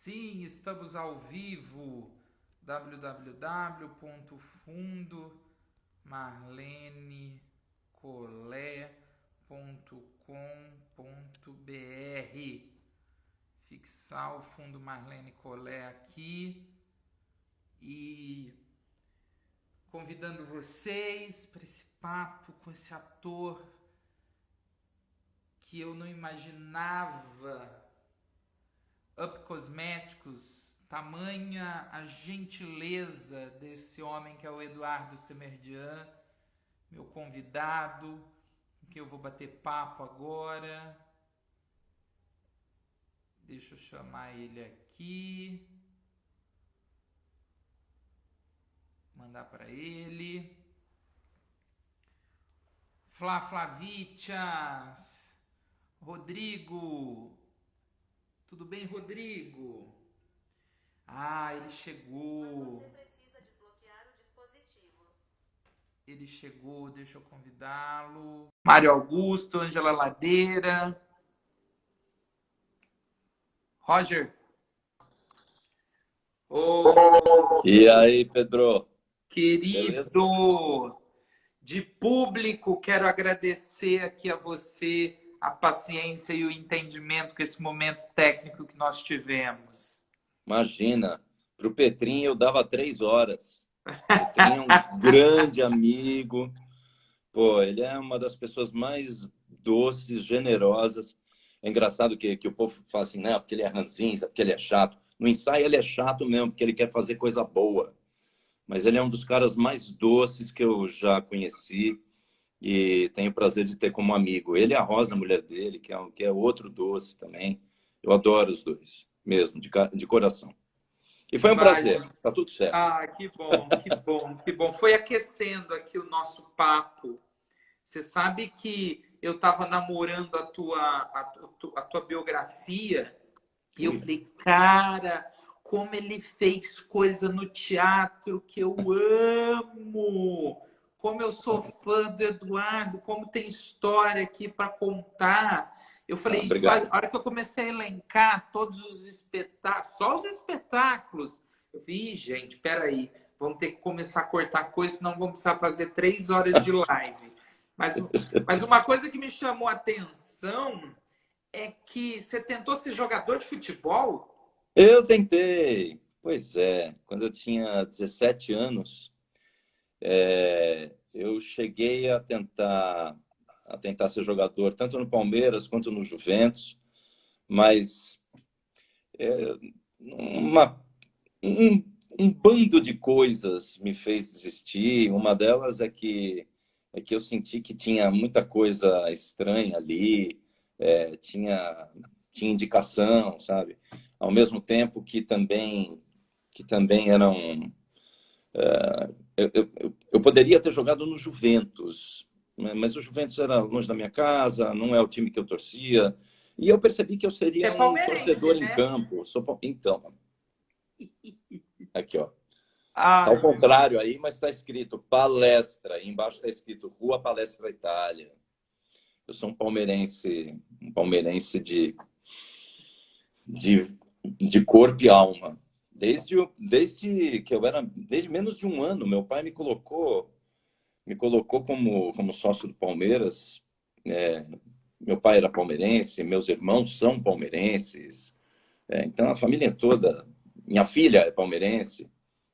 Sim, estamos ao vivo. www.marlenecolé.com.br. Fixar o fundo Marlene Colé aqui e convidando vocês para esse papo com esse ator que eu não imaginava. Up Cosméticos, tamanha a gentileza desse homem que é o Eduardo Semerjian, meu convidado, com quem eu vou bater papo agora. Deixa eu chamar ele aqui, mandar para ele. Flavichas, Rodrigo. Tudo bem, Rodrigo? Ele chegou. Mas você precisa desbloquear o dispositivo. Ele chegou, deixa eu convidá-lo. Mário Augusto, Ângela Ladeira. Roger. E aí, Pedro? Querido, Beleza? de público, quero agradecer aqui a você a paciência e o entendimento com esse momento técnico que nós tivemos. Imagina, para o Petrinho eu dava 3 horas. O Petrinho é um grande amigo. Pô, ele é uma das pessoas mais doces, generosas. É engraçado que o povo fala assim, né? Porque ele é ranzinza, porque ele é chato. No ensaio ele é chato mesmo, porque ele quer fazer coisa boa. Mas ele é um dos caras mais doces que eu já conheci e tenho o prazer de ter como amigo. Ele e a Rosa, a mulher dele, que é outro doce também. Eu adoro os dois, mesmo, de coração. E foi um prazer, tá tudo certo. Que bom, que bom, que bom. Foi aquecendo aqui o nosso papo. Você sabe que eu estava namorando a tua biografia e eu falei, cara, como ele fez coisa no teatro que eu amo! Como eu sou fã do Eduardo, como tem história aqui para contar. Eu falei, a hora que eu comecei a elencar todos os espetáculos, só os espetáculos, eu falei, gente, peraí, vamos ter que começar a cortar coisa, senão vamos precisar fazer 3 horas de live. Mas uma coisa que me chamou a atenção é que você tentou ser jogador de futebol? Eu tentei, pois é, quando eu tinha 17 anos, eu cheguei a tentar ser jogador, tanto no Palmeiras quanto no Juventus, mas uma, um bando de coisas me fez desistir. Uma delas é que eu senti que tinha muita coisa estranha ali, tinha indicação, sabe? Ao mesmo tempo que também eram... Eu poderia ter jogado no Juventus, mas o Juventus era longe da minha casa, não é o time que eu torcia, e eu percebi que eu seria um torcedor em campo. Então, aqui, ó. Tá ao contrário aí, mas está escrito palestra, e embaixo está escrito Rua Palestra Itália. Eu sou um palmeirense de corpo e alma. Desde que eu era, desde menos de um ano, meu pai me colocou como sócio do Palmeiras. Meu pai era palmeirense, meus irmãos são palmeirenses. Então a família toda, minha filha é palmeirense.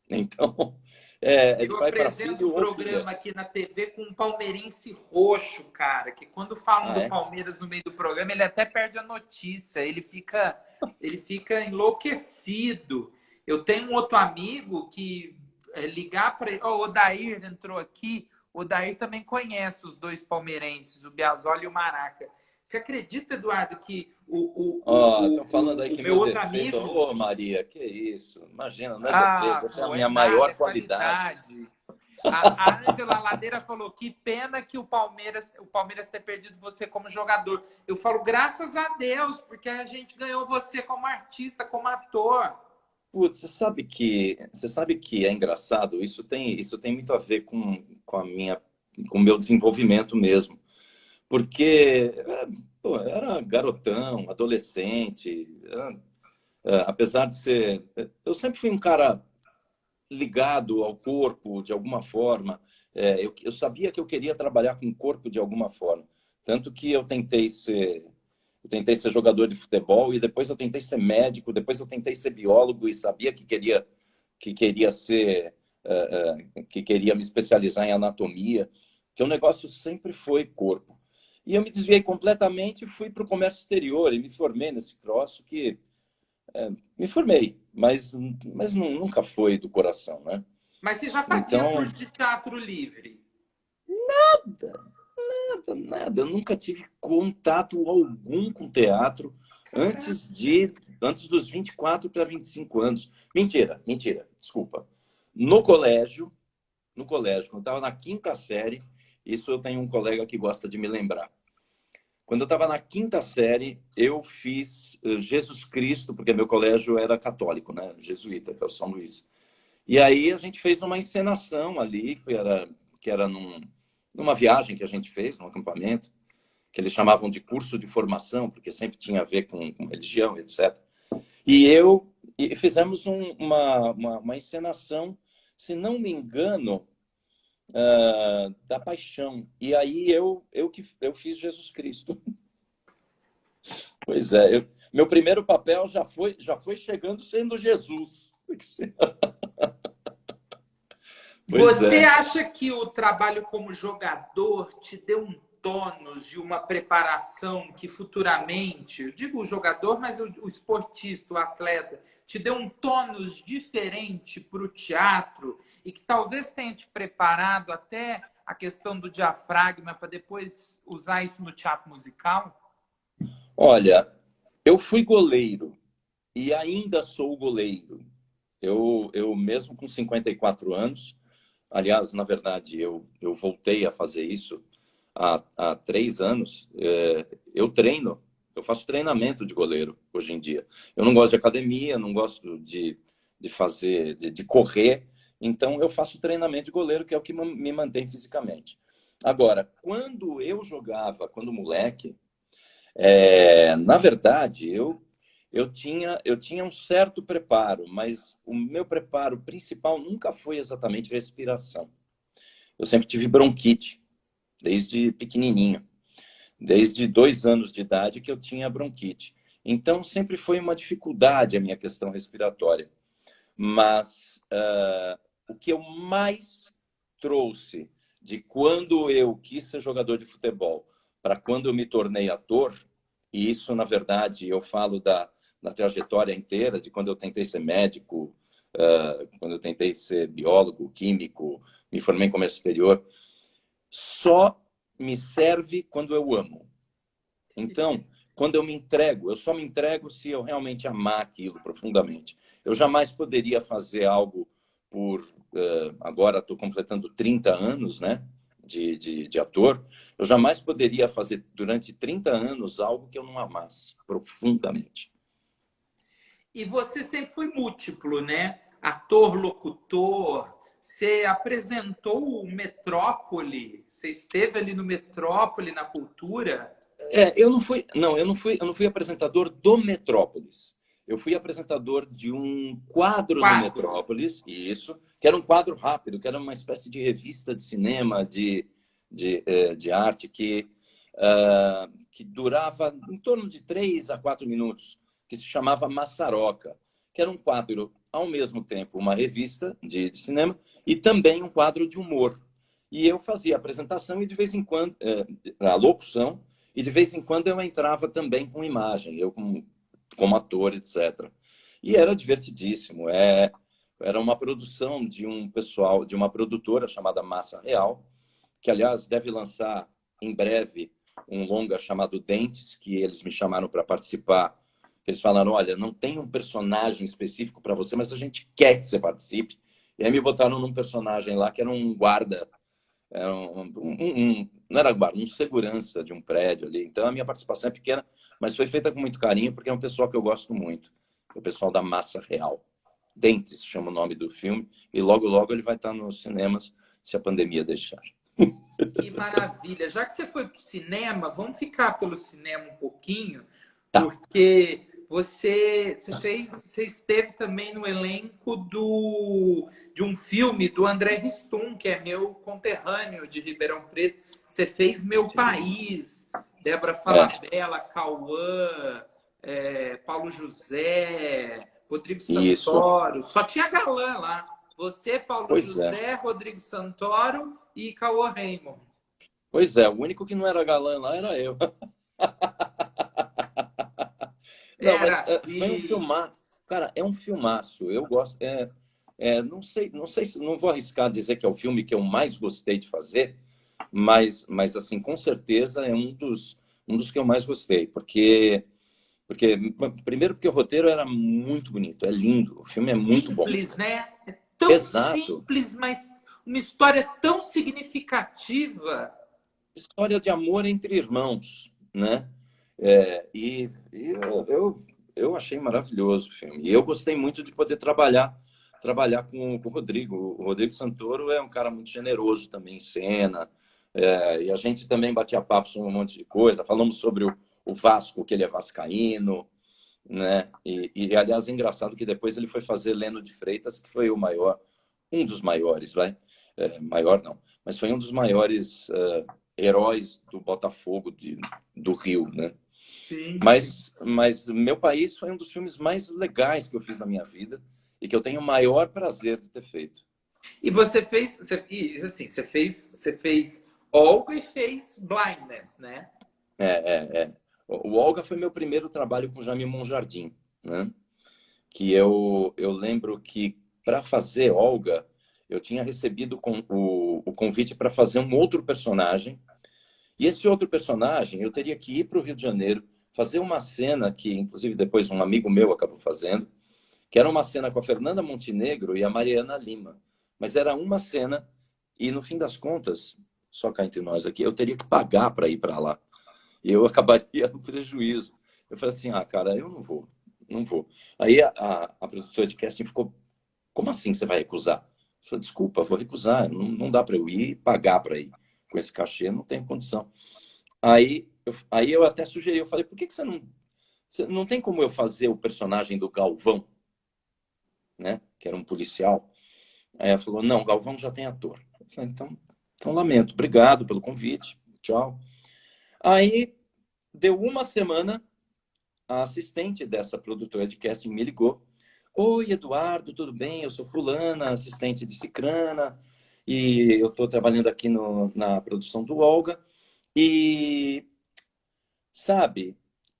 Então, eu apresento um programa aqui na TV com um palmeirense roxo, cara, que quando falam do Palmeiras no meio do programa, ele até perde a notícia, ele fica enlouquecido. Eu tenho um outro amigo que ligar para ele, o Odair entrou aqui, o Odair também conhece os dois palmeirenses, o Biasoli e o Maraca. Você acredita, Eduardo, que estão falando aí que meu outro amigo... Ô, Maria, que isso? Imagina, não é defesa, essa é a minha maior qualidade. A Ângela Ladeira falou, que pena que o Palmeiras ter perdido você como jogador. Eu falo, graças a Deus, porque a gente ganhou você como artista, como ator. Putz, você sabe que é engraçado? Isso tem muito a ver com o meu desenvolvimento mesmo. Porque eu era garotão, adolescente, apesar de ser... Eu sempre fui um cara ligado ao corpo, de alguma forma. Eu sabia que eu queria trabalhar com o corpo de alguma forma. Tanto que eu tentei ser jogador de futebol e depois eu tentei ser médico, depois eu tentei ser biólogo e sabia que queria me especializar em anatomia, que o negócio sempre foi corpo. E eu me desviei completamente e fui para o comércio exterior e me formei nesse troço que me formei, mas nunca foi do coração, né? Mas você já fazia Então, curso de teatro livre? nada. Eu nunca tive contato algum com teatro Caraca. antes dos 24 para 25 anos. Mentira, desculpa. No colégio, quando eu estava na quinta série, isso eu tenho um colega que gosta de me lembrar. Quando eu estava na quinta série, eu fiz Jesus Cristo, porque meu colégio era católico, né? Jesuíta, que é o São Luís. E aí a gente fez uma encenação ali, que era numa viagem que a gente fez, num acampamento, que eles chamavam de curso de formação, porque sempre tinha a ver com religião, etc. E fizemos uma encenação, se não me engano, da Paixão. E aí eu fiz Jesus Cristo. Pois é, meu primeiro papel já foi chegando sendo Jesus. Pois Você é. acha que o trabalho como jogador te deu um tônus e uma preparação que futuramente, eu digo o jogador, mas o esportista, o atleta, te deu um tônus diferente para o teatro e que talvez tenha te preparado até a questão do diafragma para depois usar isso no teatro musical? Olha, eu fui goleiro e ainda sou goleiro. Eu mesmo com 54 anos, aliás, na verdade, eu voltei a fazer isso há 3 anos. Eu faço treinamento de goleiro hoje em dia. Eu não gosto de academia, não gosto de correr, então eu faço treinamento de goleiro, que é o que me mantém fisicamente. Agora, quando moleque, na verdade, eu tinha um certo preparo, mas o meu preparo principal nunca foi exatamente respiração. Eu sempre tive bronquite, desde pequenininho. Desde 2 anos de idade que eu tinha bronquite. Então, sempre foi uma dificuldade a minha questão respiratória. Mas o que eu mais trouxe de quando eu quis ser jogador de futebol para quando eu me tornei ator, e isso, na verdade, eu falo da trajetória inteira, de quando eu tentei ser médico, quando eu tentei ser biólogo, químico, me formei em comércio exterior, só me serve quando eu amo. Então, quando eu me entrego, eu só me entrego se eu realmente amar aquilo profundamente. Eu jamais poderia fazer algo agora estou completando 30 anos, né, de ator. Eu jamais poderia fazer durante 30 anos algo que eu não amasse profundamente. E você sempre foi múltiplo, né? Ator, locutor. Você apresentou o Metrópole. Você esteve ali no Metrópole, na cultura. Eu não fui apresentador do Metrópolis. Eu fui apresentador de um quadro no Quadro. Metrópolis, isso, que era um quadro rápido, que era uma espécie de revista de cinema, de arte, que durava em torno de 3 a 4 minutos, que se chamava Maçaroca, que era um quadro, ao mesmo tempo, uma revista de cinema e também um quadro de humor. E eu fazia a apresentação e, de vez em quando, a locução, e de vez em quando eu entrava também com imagem, eu como ator, etc. E era divertidíssimo. Era uma produção de uma produtora chamada Massa Real, que, aliás, deve lançar em breve um longa chamado Dentes, que eles me chamaram para participar. Eles falaram, olha, não tem um personagem específico para você, mas a gente quer que você participe. E aí me botaram num personagem lá que era um guarda, não era guarda, um segurança de um prédio ali. Então a minha participação é pequena, mas foi feita com muito carinho, porque é um pessoal que eu gosto muito. O pessoal da Massa Real. Dentes chama o nome do filme, e logo, logo ele vai estar nos cinemas, se a pandemia deixar. Que maravilha. Já que você foi para o cinema, vamos ficar pelo cinema um pouquinho, Tá. porque você esteve também no elenco de um filme do André Ristum, que é meu conterrâneo de Ribeirão Preto. Você fez Meu País, Débora Falabella, Cauã, Paulo José, Rodrigo Isso. Santoro. Só tinha galã lá. Você, Paulo Pois é. José, Rodrigo Santoro e Cauã Raymond. Pois é, o único que não era galã lá era eu. Não, Era mas foi um assim. filmaço. Cara, é um filmaço. Eu gosto. Não sei se não vou arriscar dizer que é o filme que eu mais gostei de fazer, mas assim, com certeza é um dos que eu mais gostei, porque primeiro porque o roteiro era muito bonito, é lindo, o filme é muito bom. Simples, né? É tão Exato. simples, mas uma história tão significativa. História de amor entre irmãos, né? E eu achei maravilhoso o filme. E eu gostei muito de poder trabalhar com o Rodrigo. O Rodrigo Santoro é um cara muito generoso também em cena. E a gente também batia papo sobre um monte de coisa. Falamos sobre o Vasco, que ele é vascaíno, né? Aliás, é engraçado que depois ele foi fazer Leno de Freitas, que foi um dos maiores, vai. Maior não, mas foi um dos maiores heróis do Botafogo do Rio, né? Sim, sim. Mas Meu País foi um dos filmes mais legais que eu fiz na minha vida e que eu tenho o maior prazer de ter feito. E você fez Olga e fez Blindness, né? O Olga foi meu primeiro trabalho com Jamil Monjardim, né? Que eu lembro que para fazer Olga, eu tinha recebido o convite para fazer um outro personagem. E esse outro personagem, eu teria que ir para o Rio de Janeiro, fazer uma cena que, inclusive, depois um amigo meu acabou fazendo, que era uma cena com a Fernanda Montenegro e a Mariana Lima. Mas era uma cena e, no fim das contas, só cá entre nós aqui, eu teria que pagar para ir para lá. E eu acabaria no prejuízo. Eu falei assim, cara, eu não vou, não vou. Aí a produtora de casting ficou, como assim você vai recusar? Eu falei, desculpa, vou recusar, não dá para eu ir e pagar para ir. Com esse cachê, não tenho condição. Aí eu até sugeri, eu falei, por que você não tem como eu fazer o personagem do Galvão, né? Que era um policial. Aí ela falou, não, Galvão já tem ator. Eu falei, então lamento, obrigado pelo convite, tchau. Aí deu uma semana, a assistente dessa produtora de casting me ligou. Oi, Eduardo, tudo bem? Eu sou fulana, assistente de Cicrana, e eu estou trabalhando aqui na produção do Olga. E, sabe,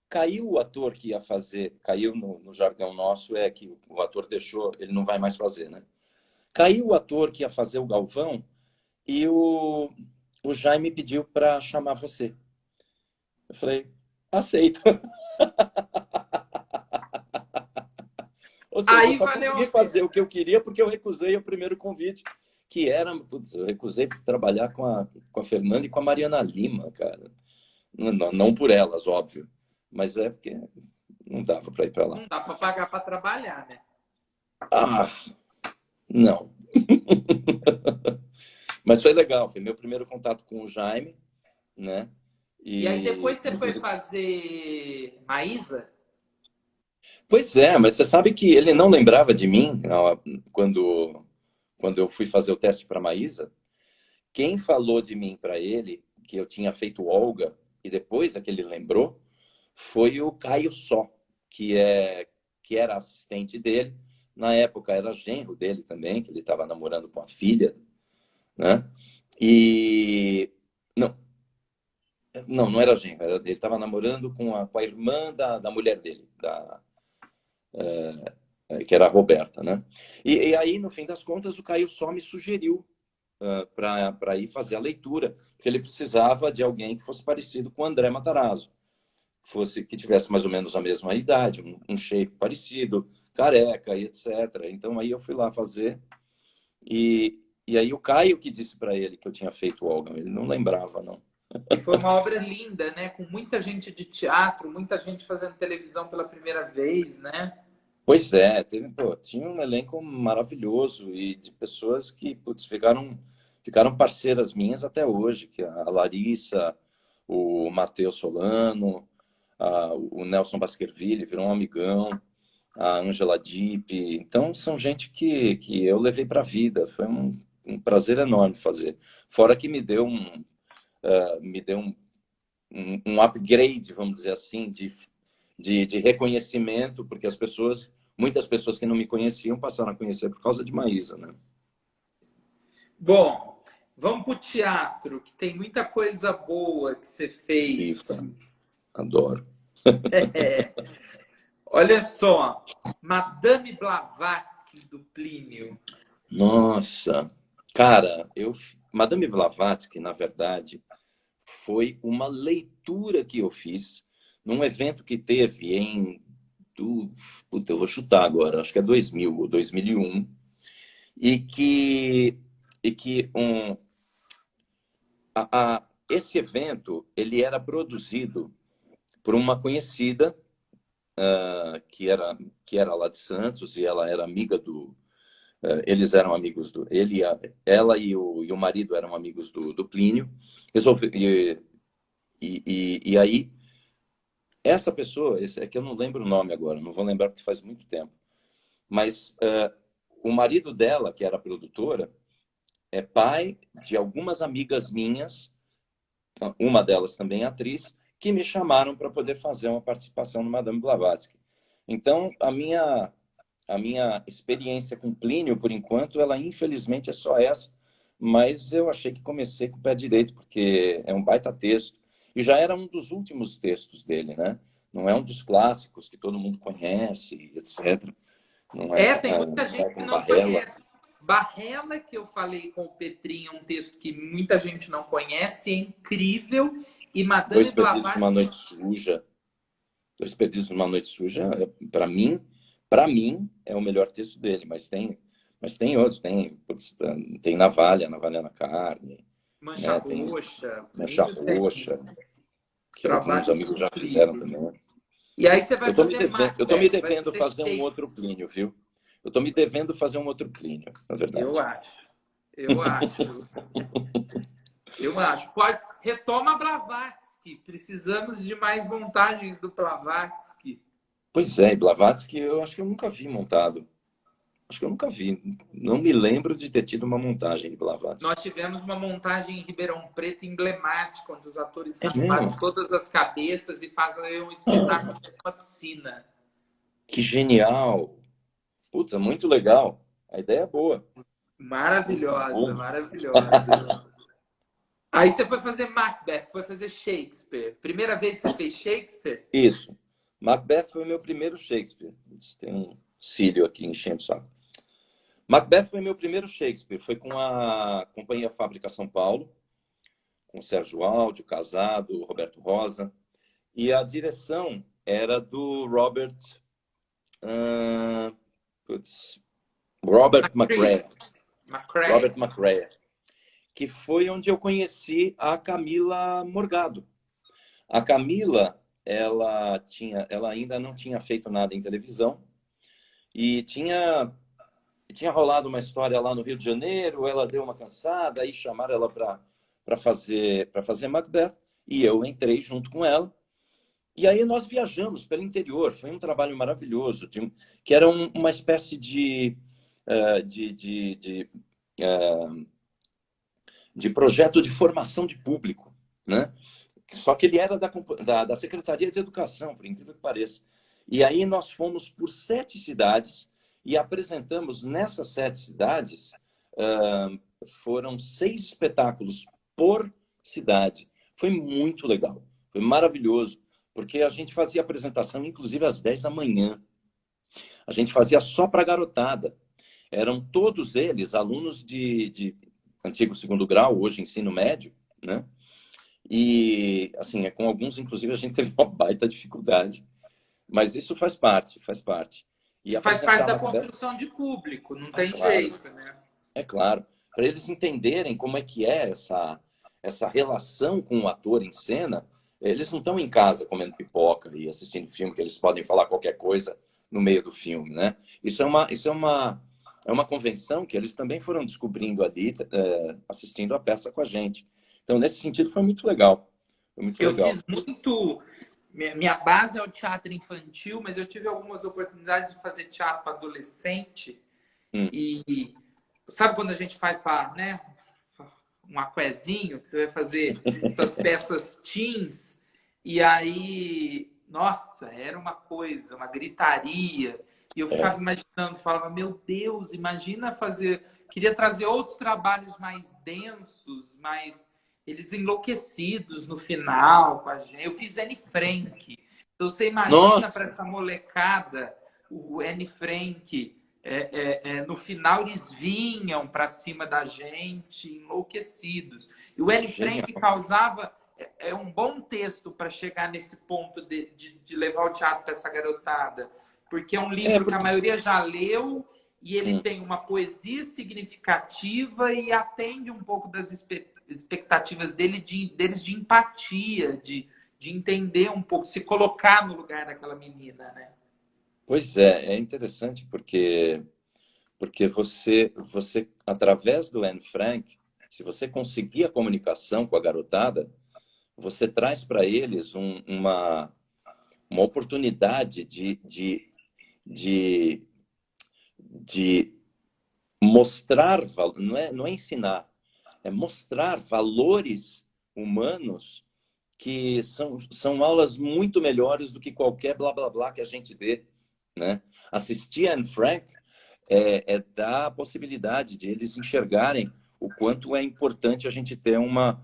caiu o ator que ia fazer, caiu no jargão nosso, é que o ator deixou, ele não vai mais fazer, né? Caiu o ator que ia fazer o Galvão e o Jaime pediu para chamar você. Eu falei, aceito. Ou seja, eu Aí só valeu a consegui pena. fazer o que eu queria porque eu recusei o primeiro convite, que era, eu recusei trabalhar com a Fernanda e com a Mariana Lima, cara. Não por elas, óbvio, mas é porque não dava para ir para lá. Não dá para pagar para trabalhar, né? Ah, não. Mas foi legal, foi meu primeiro contato com o Jaime, né? E aí depois você foi Inclusive, fazer Maísa? pois é, mas você sabe que ele não lembrava de mim quando eu fui fazer o teste para Maísa. Quem falou de mim para ele, que eu tinha feito Olga, e depois é que ele lembrou, foi o Caio Só, que era assistente dele. Na época era genro dele também, que ele estava namorando com a filha, né? E não, não era genro, ele estava namorando com a irmã da mulher dele, que era a Roberta, né? E aí, no fim das contas, o Caio só me sugeriu para ir fazer a leitura, porque ele precisava de alguém que fosse parecido com o André Matarazzo, que tivesse mais ou menos a mesma idade, um shape parecido, careca e etc. Então aí eu fui lá fazer e aí o Caio que disse para ele que eu tinha feito o Olga, ele não lembrava não. E foi uma obra linda, né? Com muita gente de teatro, muita gente fazendo televisão pela primeira vez, né? Pois é, tinha um elenco maravilhoso e de pessoas que putz, ficaram parceiras minhas até hoje, que a Larissa, o Matheus Solano, o Nelson Baskerville virou um amigão, a Angela Dipp. Então, são gente que eu levei para a vida. Foi um prazer enorme fazer. Fora que me deu um upgrade, vamos dizer assim, de reconhecimento, porque muitas pessoas que não me conheciam passaram a conhecer por causa de Maísa, né? Bom, vamos para o teatro, que tem muita coisa boa que você fez. Viva, adoro. Olha só, Madame Blavatsky do Plínio. Nossa, cara, Madame Blavatsky, na verdade, foi uma leitura que eu fiz num evento que teve eu vou chutar agora, acho que é 2000 ou 2001, e que esse evento ele era produzido por uma conhecida que era lá de Santos, e ela era amiga eles eram amigos ela e o marido eram amigos do Plínio. E aí essa pessoa, esse é que eu não lembro o nome agora, não vou lembrar porque faz muito tempo, mas o marido dela, que era produtora, é pai de algumas amigas minhas, uma delas também atriz, que me chamaram para poder fazer uma participação no Madame Blavatsky. Então, a minha experiência com Plínio, por enquanto, ela infelizmente é só essa, mas eu achei que comecei com o pé direito, porque é um baita texto, e já era um dos últimos textos dele, né? Não é um dos clássicos que todo mundo conhece, etc. Não Tem muita gente que não conhece. Barrela, que eu falei com o Petrinho, é um texto que muita gente não conhece, é incrível. E Madame Dois Perdidos Blavatsky... numa Noite Suja. Dois Perdidos numa Noite Suja, para mim, é o melhor texto dele, mas tem outros, tem Navalha na Carne, Mancha né? Tem Roxa. Mancha Roxa, que alguns amigos já incríveis. fizeram também. E aí você vai fazer Eu tô me devendo fazer um outro Plínio, viu? Eu tô me devendo fazer um outro Plínio, na verdade. Eu acho. Retoma Blavatsky. Precisamos de mais montagens do Blavatsky. Pois é, Blavatsky eu acho que eu nunca vi montado. Acho que eu nunca vi. Não me lembro de ter tido uma montagem de Blavatsky. Nós tivemos uma montagem em Ribeirão Preto emblemática, onde os atores rasparam todas as cabeças e fazem um espetáculo numa piscina. Que genial! Putz, muito legal. A ideia é boa. Maravilhosa. Aí você foi fazer Macbeth, foi fazer Shakespeare. Primeira vez que você fez Shakespeare? Isso. Macbeth foi o meu primeiro Shakespeare. Tem um cílio aqui enchendo o saco. Macbeth foi meu primeiro Shakespeare. Foi com a Companhia Fábrica São Paulo, com o Sérgio Aldio, Casado, Roberto Rosa. E a direção era do Robert McCrea. Robert McCrea. Que foi onde eu conheci a Camila Morgado. A Camila, ela ainda não tinha feito nada em televisão e tinha rolado uma história lá no Rio de Janeiro. Ela deu uma cansada, aí chamaram ela para fazer Macbeth, e eu entrei junto com ela. E aí nós viajamos pelo interior. Foi um trabalho maravilhoso, que era uma espécie de projeto de formação de público, né? Só que ele era da Secretaria de Educação, por incrível que pareça. E aí nós fomos por 7 cidades e apresentamos nessas 7 cidades, foram 6 espetáculos por cidade. Foi muito legal, foi maravilhoso, porque a gente fazia apresentação, inclusive às 10 da manhã. A gente fazia só para garotada. Eram todos eles alunos de antigo segundo grau, hoje ensino médio, né? E, assim, com alguns, inclusive, a gente teve uma baita dificuldade. Mas isso faz parte. E faz parte da construção de público, não tem jeito, né? É claro. Para eles entenderem como é que é essa relação com o ator em cena, eles não estão em casa comendo pipoca e assistindo filme, que eles podem falar qualquer coisa no meio do filme, né? Isso é uma convenção que eles também foram descobrindo ali, assistindo a peça com a gente. Então, nesse sentido, foi muito legal. Fiz muito minha base é o teatro infantil, mas eu tive algumas oportunidades de fazer teatro para adolescente. E sabe quando a gente faz para, né, um aquezinho, que você vai fazer essas peças teens, e aí, nossa, era uma coisa, uma gritaria. E eu ficava imaginando, falava, meu Deus, imagina fazer... Queria trazer outros trabalhos mais densos, mais... Eles enlouquecidos no final com a gente. Eu fiz Anne Frank. Então, você imagina para essa molecada, o Anne Frank, no final eles vinham para cima da gente, enlouquecidos. E o Anne Frank causava um bom texto para chegar nesse ponto de levar o teatro para essa garotada. Porque é um livro que a maioria já leu e ele tem uma poesia significativa e atende um pouco das expectativas deles de empatia, de entender um pouco, se colocar no lugar daquela menina, né? Pois é interessante porque você, através do Anne Frank, se você conseguir a comunicação com a garotada, você traz para eles uma oportunidade de mostrar, não é ensinar, é mostrar valores humanos que são aulas muito melhores do que qualquer blá blá blá que a gente dê, né? Assistir a Anne Frank dar a possibilidade de eles enxergarem o quanto é importante a gente ter uma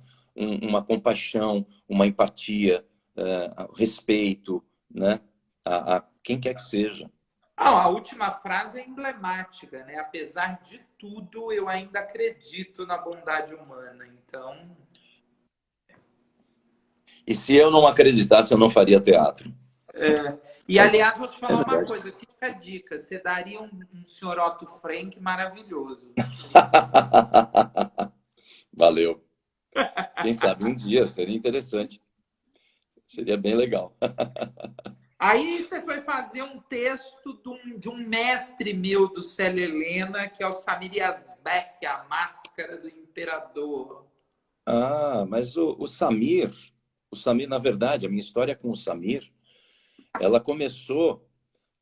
compaixão, uma empatia, respeito, né? A quem quer que seja. A última frase é emblemática, né? Apesar de tudo, eu ainda acredito na bondade humana. Então... E se eu não acreditasse, eu não faria teatro. E, aliás, vou te falar uma coisa. Fica a dica. Você daria um senhor Otto Frank maravilhoso. Valeu. Quem sabe um dia, seria interessante. Seria bem legal. Aí você foi fazer um texto de um mestre meu do Célia Helena, que é o Samir Yazbek, A Máscara do Imperador. Mas o Samir, na verdade, a minha história com o Samir, ela começou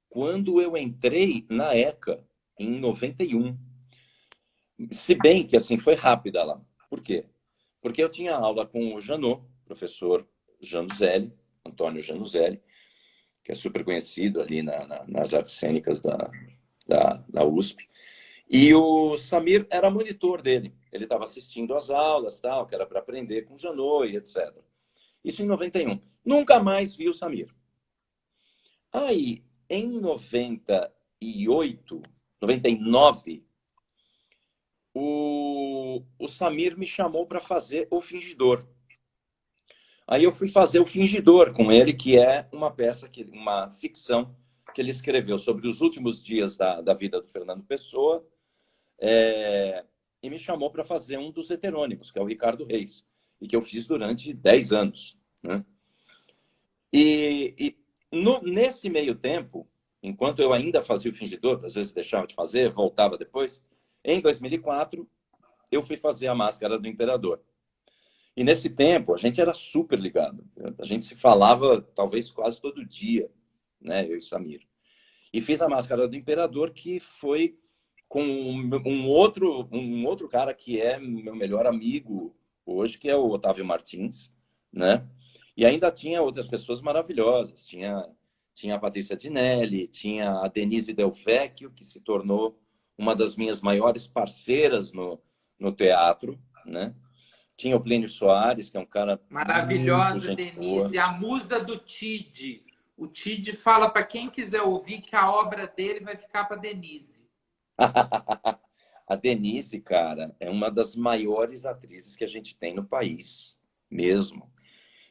quando eu entrei na ECA, em 91. Se bem que, assim, foi rápida lá. Por quê? Porque eu tinha aula com o Janot, professor Januzelli, Antônio Januzelli, que é super conhecido ali nas artes cênicas da USP. E o Samir era monitor dele. Ele estava assistindo às aulas, tal, que era para aprender com o Janot e etc. Isso em 91. Nunca mais vi o Samir. Aí, em 98, 99, o Samir me chamou para fazer O Fingidor. Aí eu fui fazer O Fingidor com ele, que é uma peça, uma ficção que ele escreveu sobre os últimos dias da vida do Fernando Pessoa, e me chamou para fazer um dos heterônimos, que é o Ricardo Reis, e que eu fiz durante 10 anos. Né? Nesse meio tempo, enquanto eu ainda fazia O Fingidor, às vezes deixava de fazer, voltava depois, em 2004, eu fui fazer A Máscara do Imperador. E nesse tempo, a gente era super ligado. A gente se falava, talvez, quase todo dia, né? Eu e Samir. E fiz A Máscara do Imperador, que foi com um outro cara que é meu melhor amigo hoje, que é o Otávio Martins, né? E ainda tinha outras pessoas maravilhosas. Tinha a Patrícia Dinelli, tinha a Denise Del Vecchio, que se tornou uma das minhas maiores parceiras no teatro, né? Tinha o Plínio Soares, que é um cara maravilhosa, Denise, a musa do Tide. O Tide fala para quem quiser ouvir que a obra dele vai ficar para Denise. A Denise, cara, é uma das maiores atrizes que a gente tem no país, mesmo.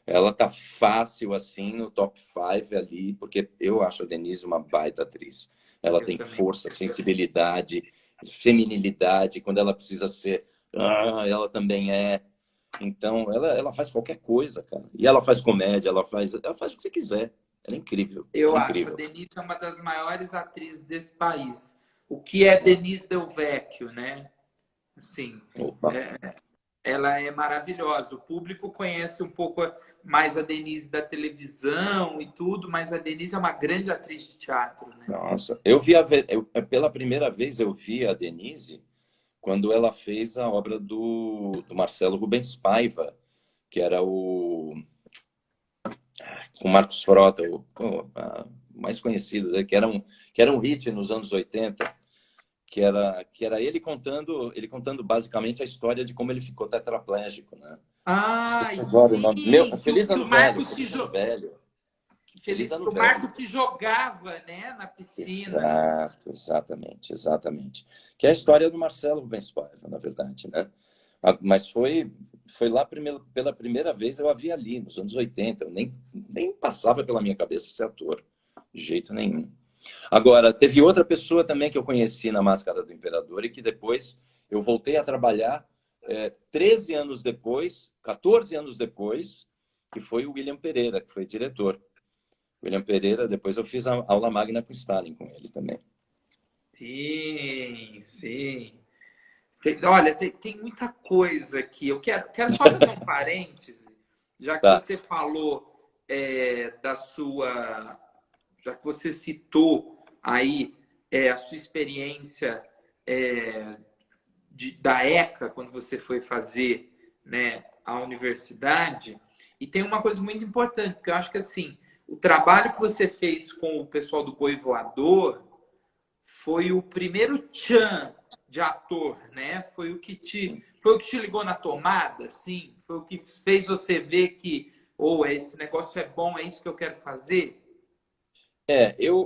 Ela tá fácil, assim, no top 5 ali, porque eu acho a Denise uma baita atriz. Ela tem força, sensibilidade, feminilidade. Quando ela precisa ser, ela também é. Então, ela faz qualquer coisa, cara. E ela faz comédia, ela faz o que você quiser. Ela é incrível. Eu acho. Incrível. A Denise é uma das maiores atrizes desse país. O que é Denise Del Vecchio, né? Assim, ela é maravilhosa. O público conhece um pouco mais a Denise da televisão e tudo, mas a Denise é uma grande atriz de teatro, né? Nossa, pela primeira vez eu vi a Denise quando ela fez a obra do Marcelo Rubens Paiva, que era o com Marcos Frota, o mais conhecido, né? Que era um hit nos anos 80, que era ele contando basicamente a história de como ele ficou tetraplégico, né? Ai, Agora o sim, nome. Meu, que o Marcos Feliz ano velho. Feliz ano o velho. Marcos se jogava, né, na piscina. Exato, exatamente, exatamente. Que é a história do Marcelo Rubens Paiva, na verdade, né? Mas foi lá pela primeira vez eu a vi ali, nos anos 80. Eu nem passava pela minha cabeça ser ator, de jeito nenhum. Agora, teve outra pessoa também que eu conheci na Máscara do Imperador e que depois eu voltei a trabalhar 13 anos depois, 14 anos depois, que foi o William Pereira, que foi diretor. William Pereira, depois eu fiz a aula magna com Stalin com ele também. Sim, sim. Olha, tem muita coisa aqui. Eu quero só fazer um parêntese, já que Tá. você falou da sua. Já que você citou aí a sua experiência da ECA, quando você foi fazer, né, a universidade. E tem uma coisa muito importante, porque eu acho que assim, o trabalho que você fez com o pessoal do Boi Voador foi o primeiro tchan de ator, né? Foi o que te ligou na tomada, assim? Foi o que fez você ver que, esse negócio é bom, é isso que eu quero fazer?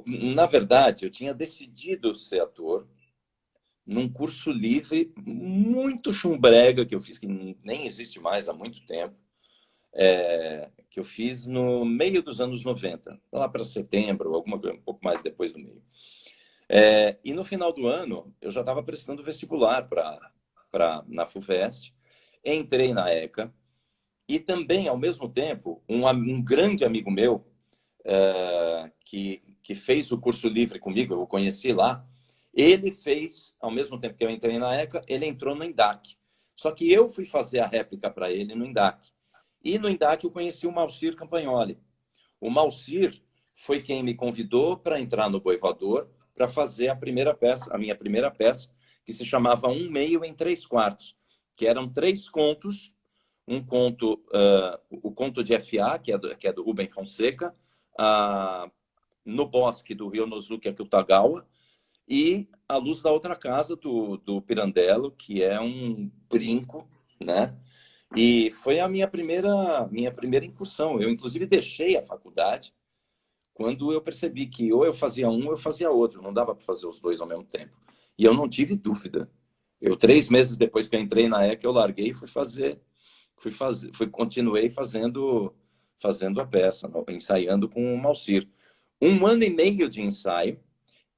Na verdade, eu tinha decidido ser ator num curso livre muito chumbrega que eu fiz, que nem existe mais há muito tempo, que eu fiz no meio dos anos 90, lá para setembro, um pouco mais depois do meio. E no final do ano, eu já estava prestando vestibular na FUVEST, entrei na ECA, e também, ao mesmo tempo, um grande amigo meu, que fez o curso livre comigo, eu o conheci lá, ele fez, ao mesmo tempo que eu entrei na ECA, ele entrou no INDAC. Só que eu fui fazer a réplica para ele no INDAC. E no INDAC eu conheci o Malcir Campagnoli. O Malcir foi quem me convidou para entrar no Boi Voador para fazer a minha primeira peça, que se chamava 1/2 em 3/4, que eram 3 contos, um conto, o conto de F.A., que é do Rubem Fonseca, No Bosque, do Ryonosuke Akutagawa, e A Luz da Outra Casa, do Pirandello, que é um brinco, né? E foi a minha primeira incursão. Eu, inclusive, deixei a faculdade quando eu percebi que ou eu fazia um ou eu fazia outro. Não dava para fazer os dois ao mesmo tempo. E eu não tive dúvida. 3 meses depois que eu entrei na ECA, eu larguei e continuei fazendo a peça, ensaiando com o Malcir. 1 ano e meio de ensaio,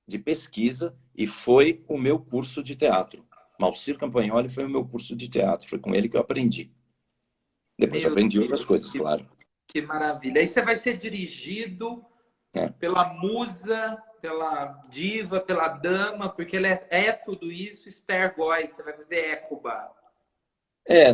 de pesquisa, e foi o meu curso de teatro. Malcir Campagnoli foi o meu curso de teatro. Foi com ele que eu aprendi. Depois eu Meu aprendi outras Deus, coisas, claro. que maravilha. Aí você vai ser dirigido pela musa, pela diva, pela dama, porque ela é tudo isso, Esther Góes. Você vai fazer Écuba.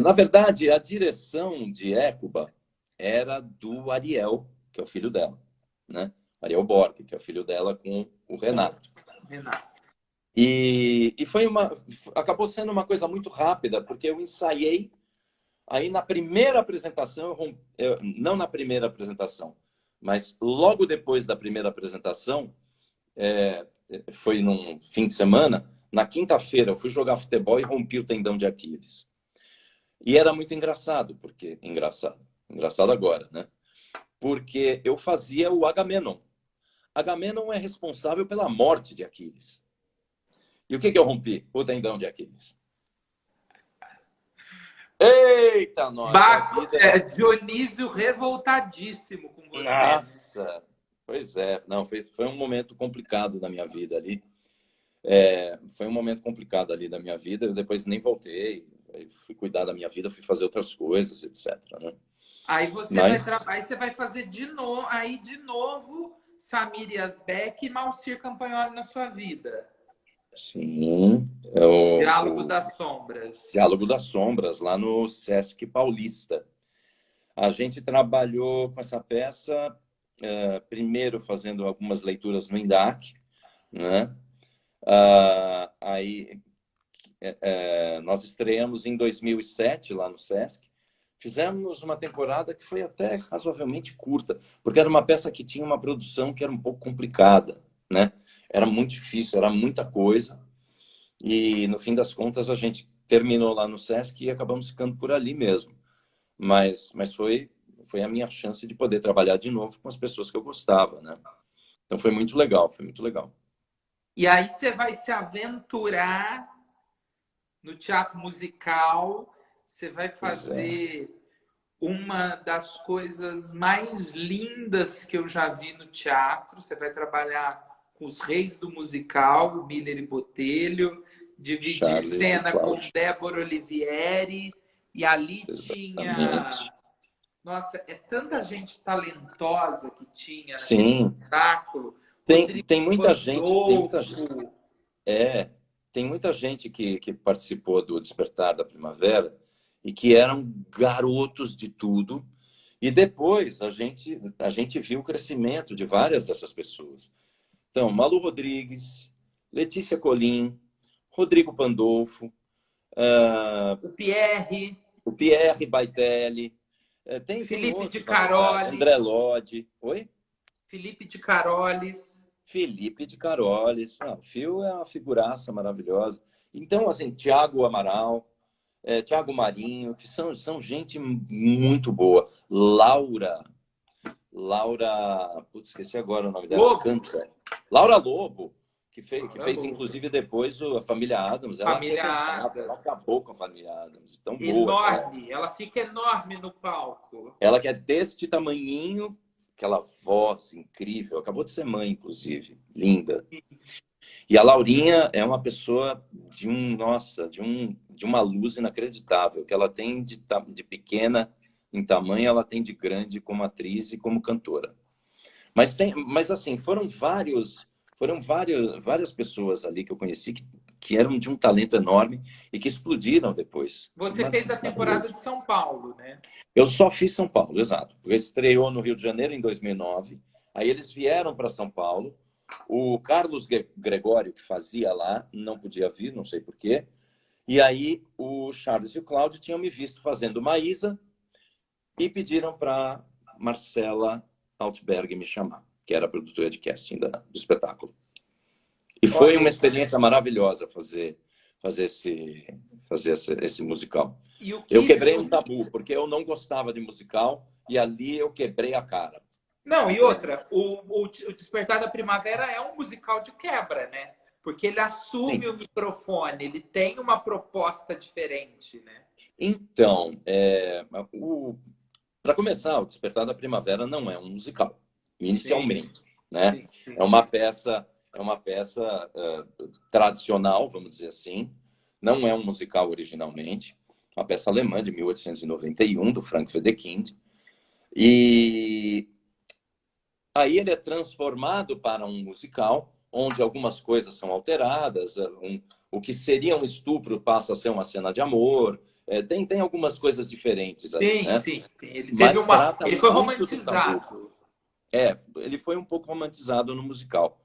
Na verdade, a direção de Écuba era do Ariel, que é o filho dela, né? Ariel Borg, que é o filho dela com o Renato. Renato. E acabou sendo uma coisa muito rápida, porque eu ensaiei, aí na primeira apresentação, não na primeira apresentação, mas logo depois da primeira apresentação, foi num fim de semana, na quinta-feira eu fui jogar futebol e rompi o tendão de Aquiles. E era muito engraçado, porque... Engraçado agora, né? Porque eu fazia o Agamenon. Agamenon é responsável pela morte de Aquiles. E o que eu rompi? O tendão de Aquiles. Eita, nós! Dionísio revoltadíssimo com você. Nossa! Pois é. Não, foi um momento complicado da minha vida ali. Foi um momento complicado ali da minha vida. Eu depois nem voltei. Fui cuidar da minha vida, fui fazer outras coisas, etc. Né? Aí você vai fazer de novo Samir Yazbek e Malcir Campagnoli na sua vida. Sim. É Diálogo o das Sombras. Diálogo das Sombras, lá no Sesc Paulista. A gente trabalhou com essa peça, primeiro fazendo algumas leituras no INDAC, né? Aí nós estreamos em 2007 lá no Sesc. Fizemos uma temporada que foi até razoavelmente curta, porque era uma peça que tinha uma produção que era um pouco complicada, né? Era muito difícil, era muita coisa. E no fim das contas a gente terminou lá no Sesc e acabamos ficando por ali mesmo. Mas foi a minha chance de poder trabalhar de novo com as pessoas que eu gostava, né? Então foi muito legal, foi muito legal. E aí você vai se aventurar no teatro musical, você vai Pois é. fazer uma das coisas mais lindas que eu já vi no teatro. Você vai trabalhar com os reis do musical, Miller e Botelho, dividir Charles e cena com Cláudio. Débora Olivieri, e ali tinha. Exatamente. Nossa, é tanta gente talentosa que tinha naquele Sim, espetáculo. tem, Rodrigo tem muita gente, Pandolfo, é, tem muita gente que participou do Despertar da Primavera e que eram garotos de tudo. E depois a gente viu o crescimento de várias dessas pessoas. Então, Malu Rodrigues, Letícia Colim, Rodrigo Pandolfo, o Pierre, o Pierre Baitelli, tem Felipe de outros, na verdade, André Carolis, Lodge, oi? Felipe de Carolis. Felipe de Carolis. O Fio é uma figuraça maravilhosa. Então, assim, Tiago Amaral, Tiago Marinho, que são gente muito boa. Laura, putz, esqueci agora o nome dela, Lobo, canta. Laura Lobo, Laura que fez Lobo, inclusive depois a Família Adams. Ela Família arrebentava, ela Adams. acabou com a Família Adams. Tão boa que ela é. Enorme, ela fica enorme no palco. Ela que é deste tamanhinho, aquela voz incrível, acabou de ser mãe, inclusive, linda. E a Laurinha é uma pessoa nossa, de uma luz inacreditável, que ela tem de pequena em tamanho, ela tem de grande como atriz e como cantora. Mas assim, várias pessoas ali que eu conheci que eram de um talento enorme e que explodiram depois. Você fez a temporada Maravilhoso. de São Paulo, né? Eu só fiz São Paulo, exato. Estreou no Rio de Janeiro em 2009. Aí eles vieram para São Paulo. O Carlos Gregório, que fazia lá, não podia vir, não sei por quê. E aí o Charles e o Cláudio tinham me visto fazendo Maísa e pediram para Marcela Altberg me chamar, que era a produtora de casting do espetáculo. E foi Olha, uma experiência maravilhosa fazer esse musical. e o que Eu quebrei isso. um tabu, porque eu não gostava de musical e ali eu quebrei a cara. Não, e outra, o Despertar da Primavera é um musical de quebra, né? Porque ele assume Sim. o microfone, ele tem uma proposta diferente, né? Então, para começar, o Despertar da Primavera não é um musical, Sim, inicialmente, né? sim, sim. É uma peça tradicional, vamos dizer assim. Não é um musical originalmente. Uma peça alemã de 1891 do Frank Wedekind. E aí ele é transformado para um musical, onde algumas coisas são alteradas. O que seria um estupro passa a ser uma cena de amor. Tem algumas coisas diferentes aí, Sim, né? sim, sim. Ele teve Mas uma. trata Ele foi muito do tabu. romantizado. Ele foi um pouco romantizado no musical.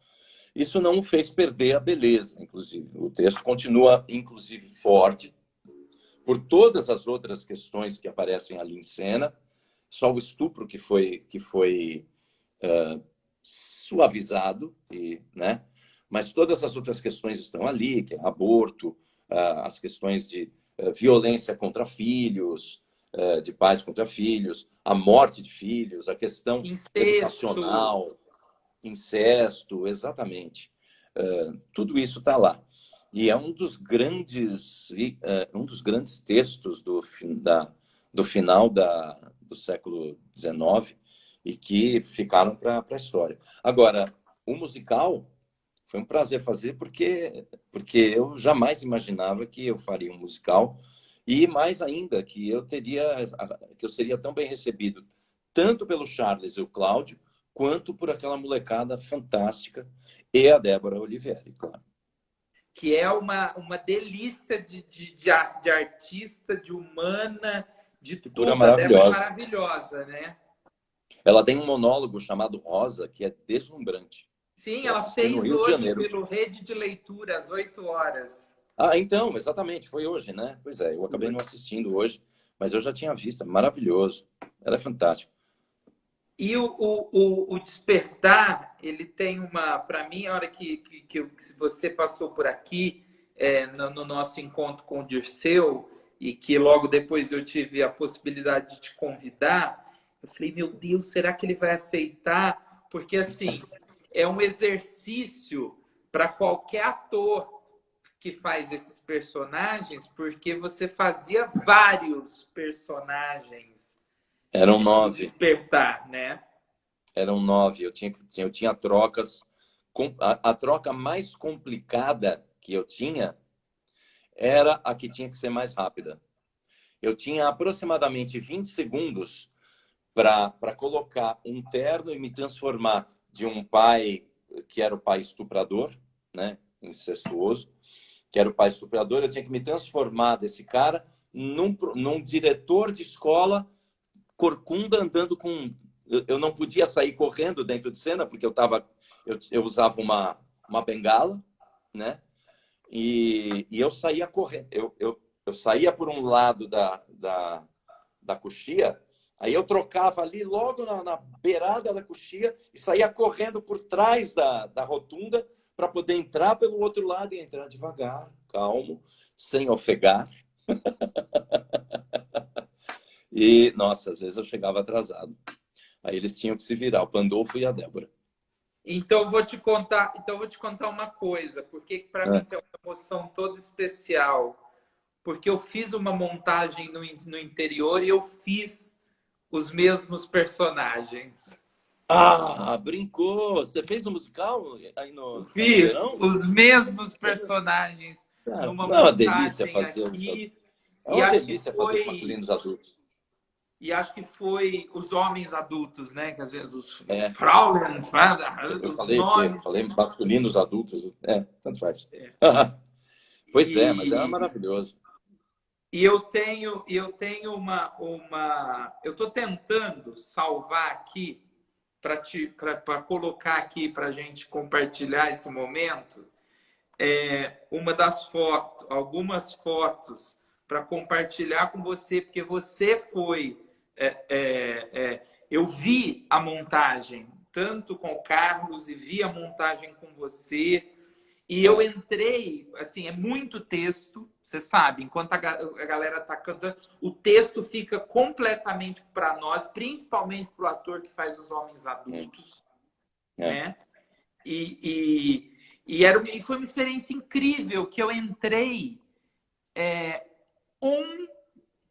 Isso não o fez perder a beleza, inclusive. O texto continua, inclusive, forte por todas as outras questões que aparecem ali em cena. Só o estupro que foi suavizado, né? Mas todas as outras questões estão ali, que é aborto, as questões de violência contra filhos, de pais contra filhos, a morte de filhos, a questão Incesto. educacional, incesto, exatamente. Tudo isso está lá. E é um dos grandes textos do final do século XIX e que ficaram para a história. Agora, o musical foi um prazer fazer porque eu jamais imaginava que eu faria um musical e mais ainda que eu seria tão bem recebido tanto pelo Charles e o Cláudio quanto por aquela molecada fantástica e a Débora Olivieri, claro. que é uma delícia de artista, de humana, de Cultura tudo. A Débora é maravilhosa. maravilhosa, né? Ela tem um monólogo chamado Rosa, que é deslumbrante. Sim, Eu ela assisti no fez Rio de hoje Janeiro. pelo Rede de Leitura, às 8 horas. Ah, então, exatamente, foi hoje, né? Pois é, eu acabei não assistindo hoje, mas eu já tinha visto, é maravilhoso. Ela é fantástica. E o Despertar, ele tem para mim, a hora se você passou por aqui, no nosso encontro com o Dirceu, e que logo depois eu tive a possibilidade de te convidar, eu falei, meu Deus, será que ele vai aceitar? Porque, assim, é um exercício para qualquer ator que faz esses personagens, porque você fazia vários personagens Eram no 9. Despertar, né? Eram 9. Eu tinha trocas. A troca mais complicada que eu tinha era a que tinha que ser mais rápida. Eu tinha aproximadamente 20 segundos para colocar um terno e me transformar de um pai que era o pai estuprador, né, incestuoso, que era o pai estuprador. Eu tinha que me transformar desse cara num diretor de escola corcunda andando com... Eu não podia sair correndo dentro de cena, porque eu usava uma bengala, né? E eu saía correndo. Eu saía por um lado da coxia, aí eu trocava ali logo na beirada da coxia e saía correndo por trás da rotunda para poder entrar pelo outro lado e entrar devagar, calmo, sem ofegar. E, nossa, às vezes eu chegava atrasado. Aí eles tinham que se virar, o Pandolfo e a Débora. Então eu vou te contar uma coisa, porque para mim tem uma emoção toda especial, porque eu fiz uma montagem no interior e eu fiz os mesmos personagens. Ah, brincou! Você fez um musical aí no Fiz Ribeirão? os mesmos personagens Cara, numa não é uma delícia montagem fazer aqui é e uma acho que delícia fazer os foi masculinos adultos. os homens adultos, né? Que às vezes os É, Frauen, eu os falei o quê? Eu nomes. falei masculinos adultos. É, tanto faz. Pois é, mas era E, maravilhoso. e eu tenho eu estou tentando salvar aqui para colocar aqui para a gente compartilhar esse momento algumas fotos para compartilhar com você, porque você foi. Eu vi a montagem, tanto com o Carlos, e vi a montagem com você. E eu entrei, assim, é muito texto, você sabe, enquanto a galera tá cantando, o texto fica completamente para nós, principalmente para o ator que faz os homens adultos, né? E foi uma experiência incrível que eu entrei 1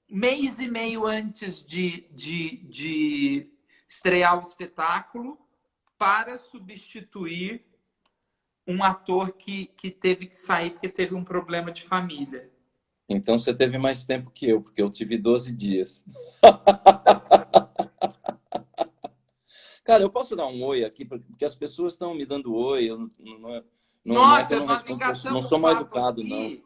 mês e meio antes de estrear o espetáculo para substituir um ator que teve que sair porque teve um problema de família. Então você teve mais tempo que eu, porque eu tive 12 dias. Cara, eu posso dar um oi aqui, porque as pessoas estão me dando oi. Não é que eu Nossa, não nós respondo, eu não engatamos sou mal papo educado, não. aqui.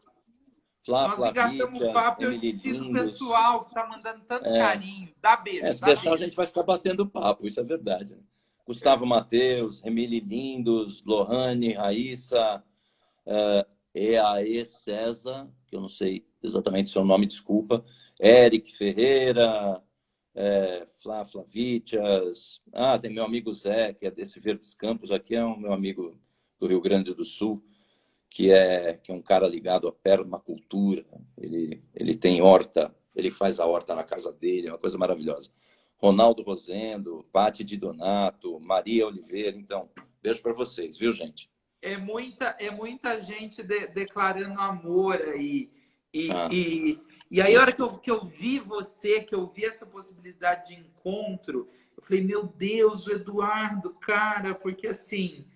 Nós engatamos Flavítia, papo e eu Emily esqueci do Lindos. pessoal que tá mandando tanto carinho. Dá beijo, Se dá deixar, a beijo. gente vai ficar batendo papo, isso é verdade. Né? Gustavo Matheus, Emily Lindos, Lohane, Raíssa, EAE César, que eu não sei exatamente o seu nome, desculpa, Eric Ferreira, Flavitias, tem meu amigo Zé, que é desse Verdes Campos, aqui é um meu amigo do Rio Grande do Sul, que é um cara ligado à permacultura, ele tem horta, ele faz a horta na casa dele, é uma coisa maravilhosa. Ronaldo Rosendo, Pati Di Donato, Maria Oliveira, então, beijo para vocês, viu, gente? É muita gente declarando amor aí. E aí, a hora que eu vi você, que eu vi essa possibilidade de encontro, eu falei, meu Deus, o Eduardo, cara, porque assim,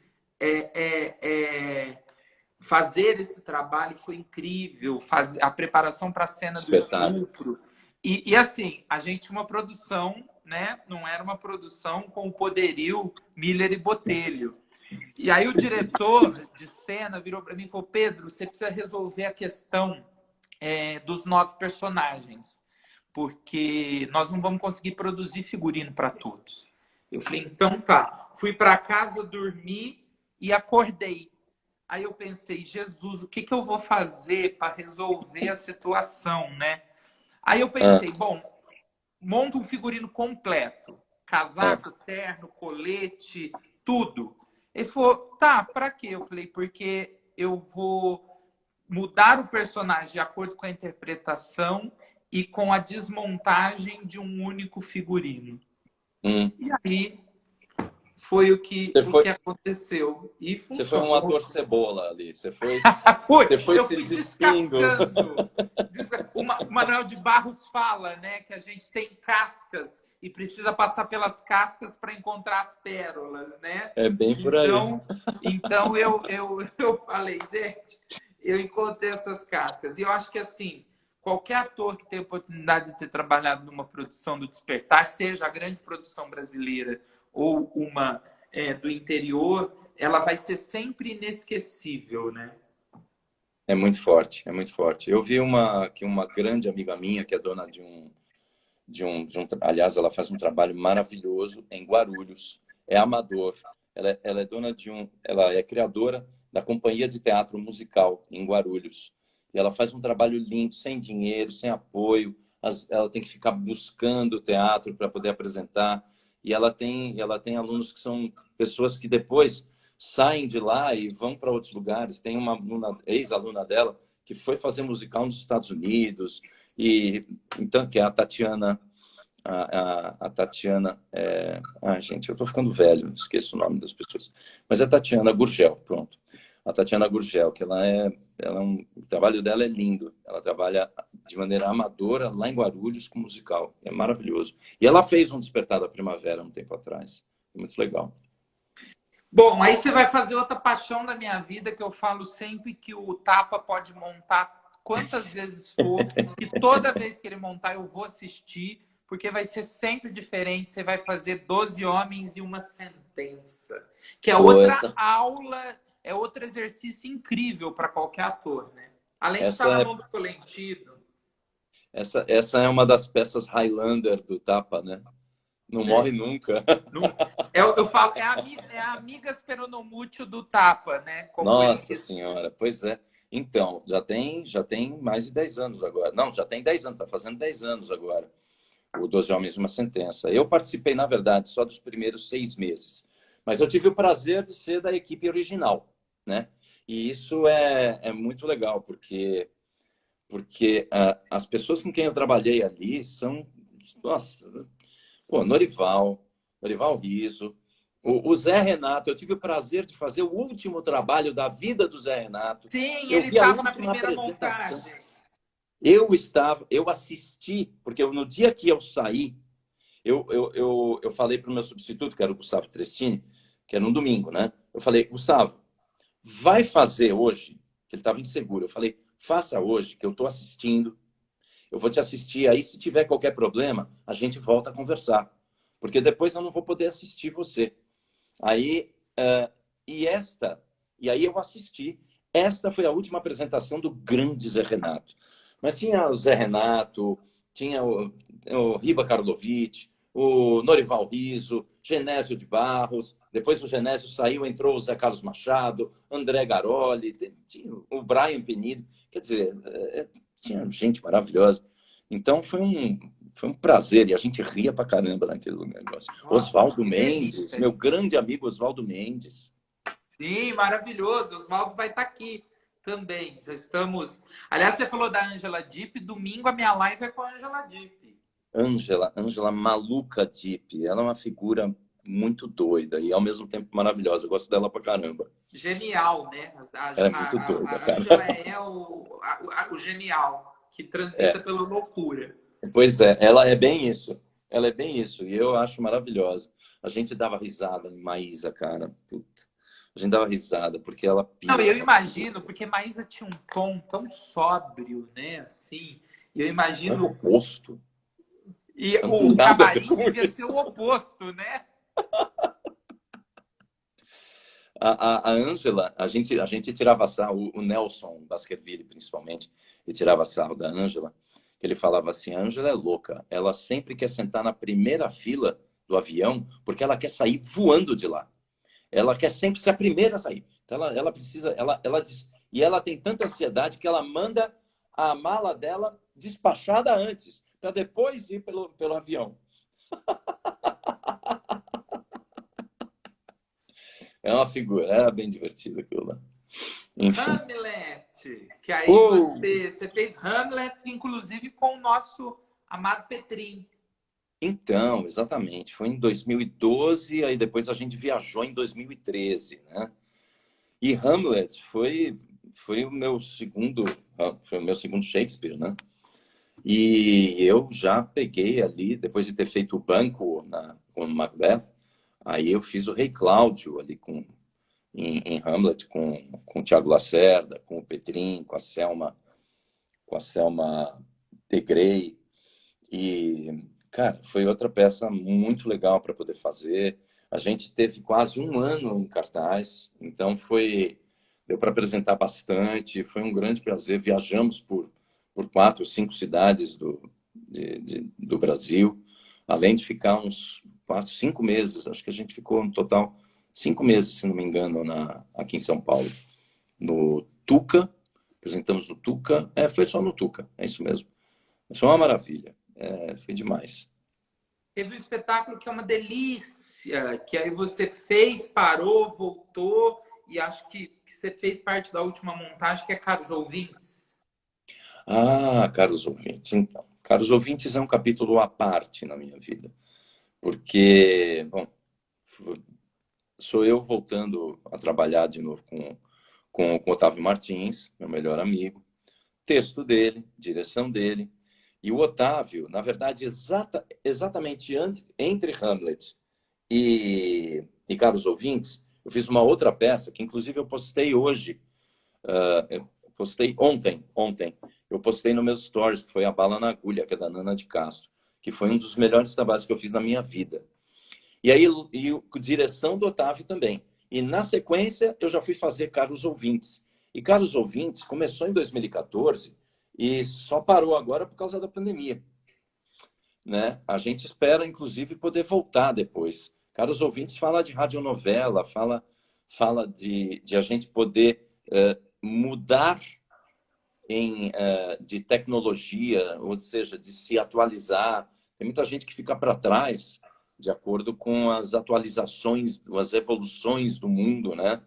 fazer esse trabalho foi incrível, a preparação para a cena do estupro. E assim, a gente tinha uma produção, né? Não era uma produção com o poderio Miller e Botelho. E aí o diretor de cena virou para mim e falou: Pedro, você precisa resolver a questão dos 9 personagens, porque nós não vamos conseguir produzir figurino para todos. Eu falei: então tá. Fui para casa, dormi e acordei. Aí eu pensei: Jesus, o que que eu vou fazer para resolver a situação, né? Aí eu pensei: bom, monta um figurino completo. Casaco, terno, colete, tudo. Ele falou: tá, para quê? Eu falei: porque eu vou mudar o personagem de acordo com a interpretação e com a desmontagem de um único figurino. E aí foi o que aconteceu. E Você foi funcionou. um ator cebola ali. Você foi Eu se fui despindo. descascando. O Manuel de Barros fala, né, que a gente tem cascas e precisa passar pelas cascas para encontrar as pérolas, né? É bem por aí. Então eu falei: gente, eu encontrei essas cascas. E eu acho que, assim, qualquer ator que tenha a oportunidade de ter trabalhado numa produção do Despertar, seja a grande produção brasileira ou uma do interior, ela vai ser sempre inesquecível, né? É muito forte, é muito forte. Eu vi que uma grande amiga minha, que é dona aliás, ela faz um trabalho maravilhoso em Guarulhos. É amador. Ela é dona ela é criadora da companhia de teatro musical em Guarulhos. E ela faz um trabalho lindo, sem dinheiro, sem apoio. Ela tem que ficar buscando teatro para poder apresentar. E ela tem alunos que são pessoas que depois saem de lá e vão para outros lugares. Tem uma ex-aluna dela que foi fazer musical nos Estados Unidos, e então, que é a Tatiana. A Tatiana gente, eu estou ficando velho, esqueço o nome das pessoas, mas é a Tatiana Gurgel, pronto. A Tatiana Gurgel, que o trabalho dela é lindo. Ela trabalha de maneira amadora lá em Guarulhos com musical, é maravilhoso. E ela fez um Despertar da Primavera um tempo atrás, muito legal. Bom, aí você vai fazer outra paixão da minha vida, que eu falo sempre que o Tapa pode montar quantas vezes for, que toda vez que ele montar eu vou assistir, porque vai ser sempre diferente. Você vai fazer 12 Homens e uma Sentença, que é outra aula, é outro exercício incrível para qualquer ator, né? Além de estar na mão do Tolentino. Essa é uma das peças Highlander do Tapa, né? Não morre nunca. Eu falo, é a amigas peronomútil do Tapa, né? Como Nossa Senhora, pois é. Então, já tem mais de 10 anos agora. Não, já tem 10 anos, está fazendo 10 anos agora. O 12 Homens e uma Sentença. Eu participei, na verdade, só dos primeiros 6 meses. Mas eu tive o prazer de ser da equipe original, né? E isso é muito legal, porque as pessoas com quem eu trabalhei ali são... Nossa... Pô, Norival Riso, o Zé Renato. Eu tive o prazer de fazer o último trabalho da vida do Zé Renato. Sim, ele estava na primeira montagem. Eu assisti, porque no dia que eu saí, eu falei para o meu substituto, que era o Gustavo Trestini, que era um domingo, né? Eu falei: Gustavo, vai fazer hoje, que ele estava inseguro. Eu falei: faça hoje, que eu estou assistindo. Eu vou te assistir, aí se tiver qualquer problema, a gente volta a conversar. Porque depois eu não vou poder assistir você. Aí, e aí eu assisti. Esta foi a última apresentação do grande Zé Renato. Mas tinha o Zé Renato, tinha o Riba Karlovic, o Norival Riso, Genésio de Barros. Depois do Genésio saiu, entrou o Zé Carlos Machado, André Garoli, tinha o Brian Penido. Quer dizer, tinha gente maravilhosa. Então foi um prazer, e a gente ria pra caramba naquele negócio. Oswaldo Mendes, meu grande amigo Oswaldo Mendes. Sim, maravilhoso. Oswaldo vai estar aqui também. Já estamos... Aliás, você falou da Ângela Dipp. Domingo a minha live é com a Ângela Dipp. Ângela Maluca Dipp. Ela é uma figura muito doida e ao mesmo tempo maravilhosa. Eu gosto dela pra caramba. Genial, né? Ela é muito doida, a Ângela é o genial, que transita pela loucura. Pois é, ela é bem isso. Ela é bem isso. E eu acho maravilhosa. A gente dava risada em Maísa, cara. Puta. A gente dava risada, porque ela pira. Não, eu imagino, porque Maísa tinha um tom tão sóbrio, né? Assim, e eu imagino... É o oposto. E o camarim devia ser o oposto, né? A Ângela, a gente tirava sarro, o Nelson Baskerville, principalmente, e tirava sarro da Ângela, que ele falava assim, a Ângela é louca, ela sempre quer sentar na primeira fila do avião, porque ela quer sair voando de lá. Ela quer sempre ser a primeira a sair. Então ela precisa, ela diz, e ela tem tanta ansiedade que ela manda a mala dela despachada antes, para depois ir pelo avião. É uma figura, é bem divertido aquilo lá. Enfim. Hamlet, que aí Oh, você fez Hamlet, inclusive com o nosso amado Petrin. então, exatamente. Foi em 2012, aí depois a gente viajou em 2013, né? E Hamlet foi o meu segundo Shakespeare, né? E eu já peguei ali, depois de ter feito o Banco com Macbeth, aí eu fiz o Rei Cláudio ali em Hamlet com o Tiago Lacerda, com o Petrin, com a Selma de Grey. E, cara, foi outra peça muito legal para poder fazer. A gente teve quase um ano em cartaz, então deu para apresentar bastante. Foi um grande prazer. Viajamos por 4 ou 5 cidades do Brasil, além de ficar uns 4, 5 meses. Acho que a gente ficou no total 5 meses, se não me engano, aqui em São Paulo, no Tuca. Apresentamos no Tuca. Foi só no Tuca, é isso mesmo. Foi uma maravilha. Foi demais. Teve um espetáculo que é uma delícia, que aí você fez, parou, voltou, e acho que você fez parte da última montagem, que é Caros Ouvintes. Ah, caros ouvintes, então. Caros ouvintes é um capítulo à parte na minha vida. Porque, bom, sou eu voltando a trabalhar de novo com Otávio Martins, meu melhor amigo. Texto dele, direção dele. E o Otávio, na verdade, exatamente entre Hamlet e Caros Ouvintes, eu fiz uma outra peça que, inclusive, eu postei hoje. Eu postei ontem. Eu postei no meus stories, que foi A Bala na Agulha, que é da Nana de Castro, que foi um dos melhores trabalhos que eu fiz na minha vida. E aí, direção do Otávio também. E na sequência, eu já fui fazer Caros Ouvintes. E Caros Ouvintes começou em 2014 e só parou agora por causa da pandemia, né? A gente espera, inclusive, poder voltar depois. Caros Ouvintes fala de radionovela, fala de a gente poder mudar de tecnologia, ou seja, de se atualizar. Tem muita gente que fica para trás de acordo com as atualizações, as evoluções do mundo, né?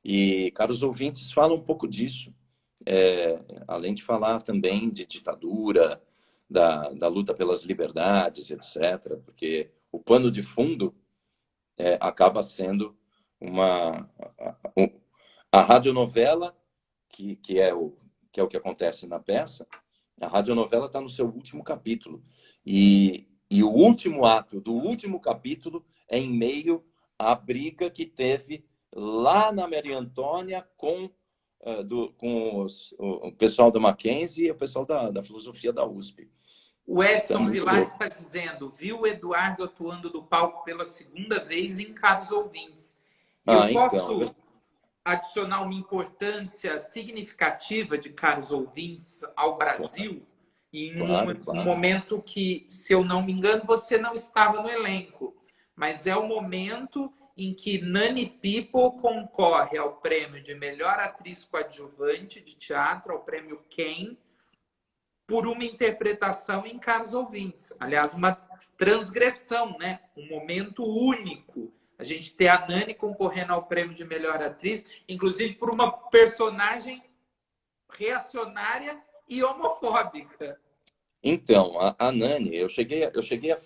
E Caros Ouvintes fala um pouco disso, além de falar também de ditadura, da luta pelas liberdades, etc. Porque o pano de fundo acaba sendo a radionovela, que é o que acontece na peça. A radionovela está no seu último capítulo. E o último ato do último capítulo é em meio à briga que teve lá na Maria Antônia com o pessoal da Mackenzie e o pessoal da filosofia da USP. O Então, Edson muito Vilar louco. está dizendo, viu o Eduardo atuando no palco pela segunda vez em Caros Ouvintes. E eu Então, posso adicionar uma importância significativa de Caros Ouvintes ao Brasil, e em claro. um momento que, se eu não me engano, você não estava no elenco, mas é o momento em que Nani People concorre ao prêmio de melhor atriz coadjuvante de teatro, ao prêmio Ken, por uma interpretação em Caros Ouvintes. Aliás, uma transgressão, né? Um momento único. A gente ter a Nani concorrendo ao prêmio de melhor atriz, inclusive por uma personagem reacionária e homofóbica. Então, a Nani, eu cheguei a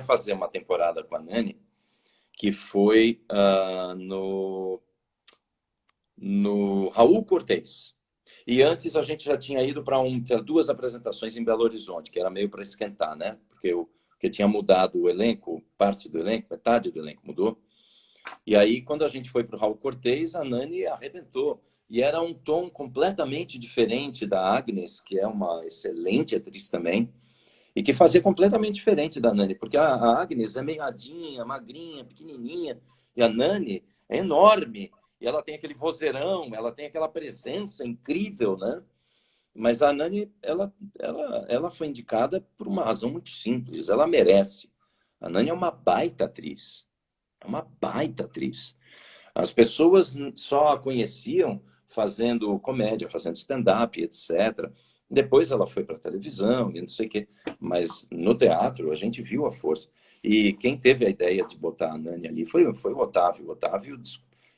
fazer uma temporada com a Nani que foi no Raul Cortez. E antes a gente já tinha ido para 2 apresentações em Belo Horizonte, que era meio para esquentar, né? Porque tinha mudado o elenco, parte do elenco, metade do elenco mudou. E aí, quando a gente foi para o Raul Cortez, a Nani arrebentou. E era um tom completamente diferente da Agnes, que é uma excelente atriz também, e que fazia completamente diferente da Nani, porque a Agnes é meio magrinha, pequenininha, e a Nani é enorme. E ela tem aquele vozeirão, ela tem aquela presença incrível, né? Mas a Nani, ela foi indicada por uma razão muito simples. Ela merece. A Nani é uma baita atriz. É uma baita atriz. As pessoas só a conheciam fazendo comédia, fazendo stand-up, etc. Depois ela foi para a televisão e não sei o quê. Mas no teatro a gente viu a força. E quem teve a ideia de botar a Nani ali foi o Otávio. O Otávio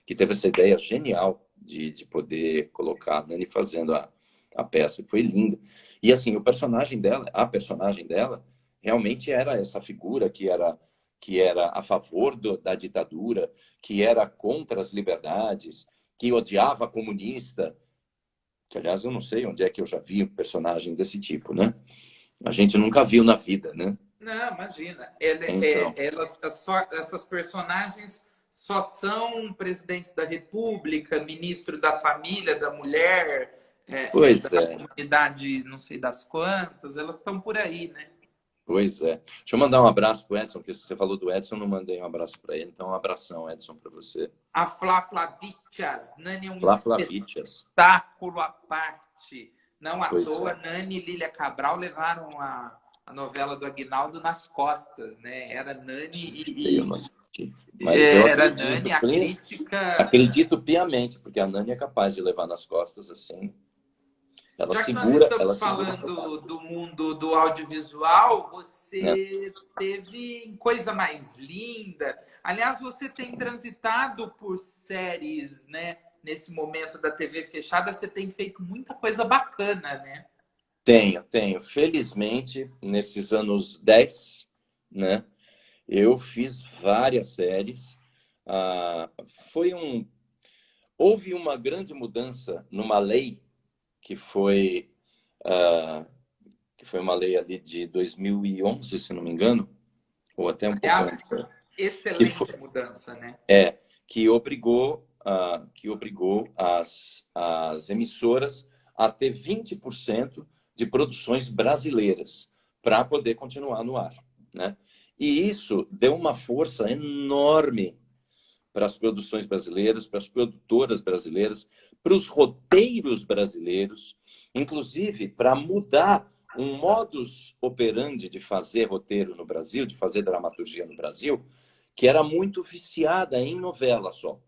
que teve essa ideia genial de poder colocar a Nani fazendo a peça. Foi linda. E assim, a personagem dela realmente era essa figura que era a favor da ditadura, que era contra as liberdades, que odiava comunista. Que, aliás, eu não sei onde é que eu já vi um personagem desse tipo, né? A gente nunca viu na vida, né? Não, imagina. Então, Essas personagens só são presidentes da República, ministro da família, da mulher, pois da é, comunidade não sei das quantas, elas estão por aí, né? pois é. Deixa eu mandar um abraço para o Edson, porque você falou do Edson, eu não mandei um abraço para ele. Então, um abração, Edson, para você. A Flá Flavitias, Nani é um Flá Flavitias. espetáculo à parte. Não à Pois toa, é. Nani e Lília Cabral levaram a novela do Aguinaldo nas costas, né? Era Nani Eu não assisti. Mas eu era acredito, Nani, a crítica. acredito piamente, porque a Nani é capaz de levar nas costas assim. Ela Já que nós segura, ela estamos segura. falando do mundo do audiovisual, É. você teve Coisa Mais Linda. Aliás, você tem transitado por séries, né? Nesse momento da TV fechada, você tem feito muita coisa bacana, né? Tenho. Felizmente, nesses anos 10, né, eu fiz várias séries. Ah, houve uma grande mudança numa lei que foi, ah, que foi uma lei ali de 2011, se não me engano, ou até um pouco Aliás, antes, né, que foi, excelente mudança, né? que obrigou as emissoras a ter 20% de produções brasileiras para poder continuar no ar, né? E isso deu uma força enorme para as produções brasileiras, para as produtoras brasileiras, para os roteiros brasileiros, inclusive para mudar um modus operandi de fazer roteiro no Brasil, de fazer dramaturgia no Brasil, que era muito viciada em novela só.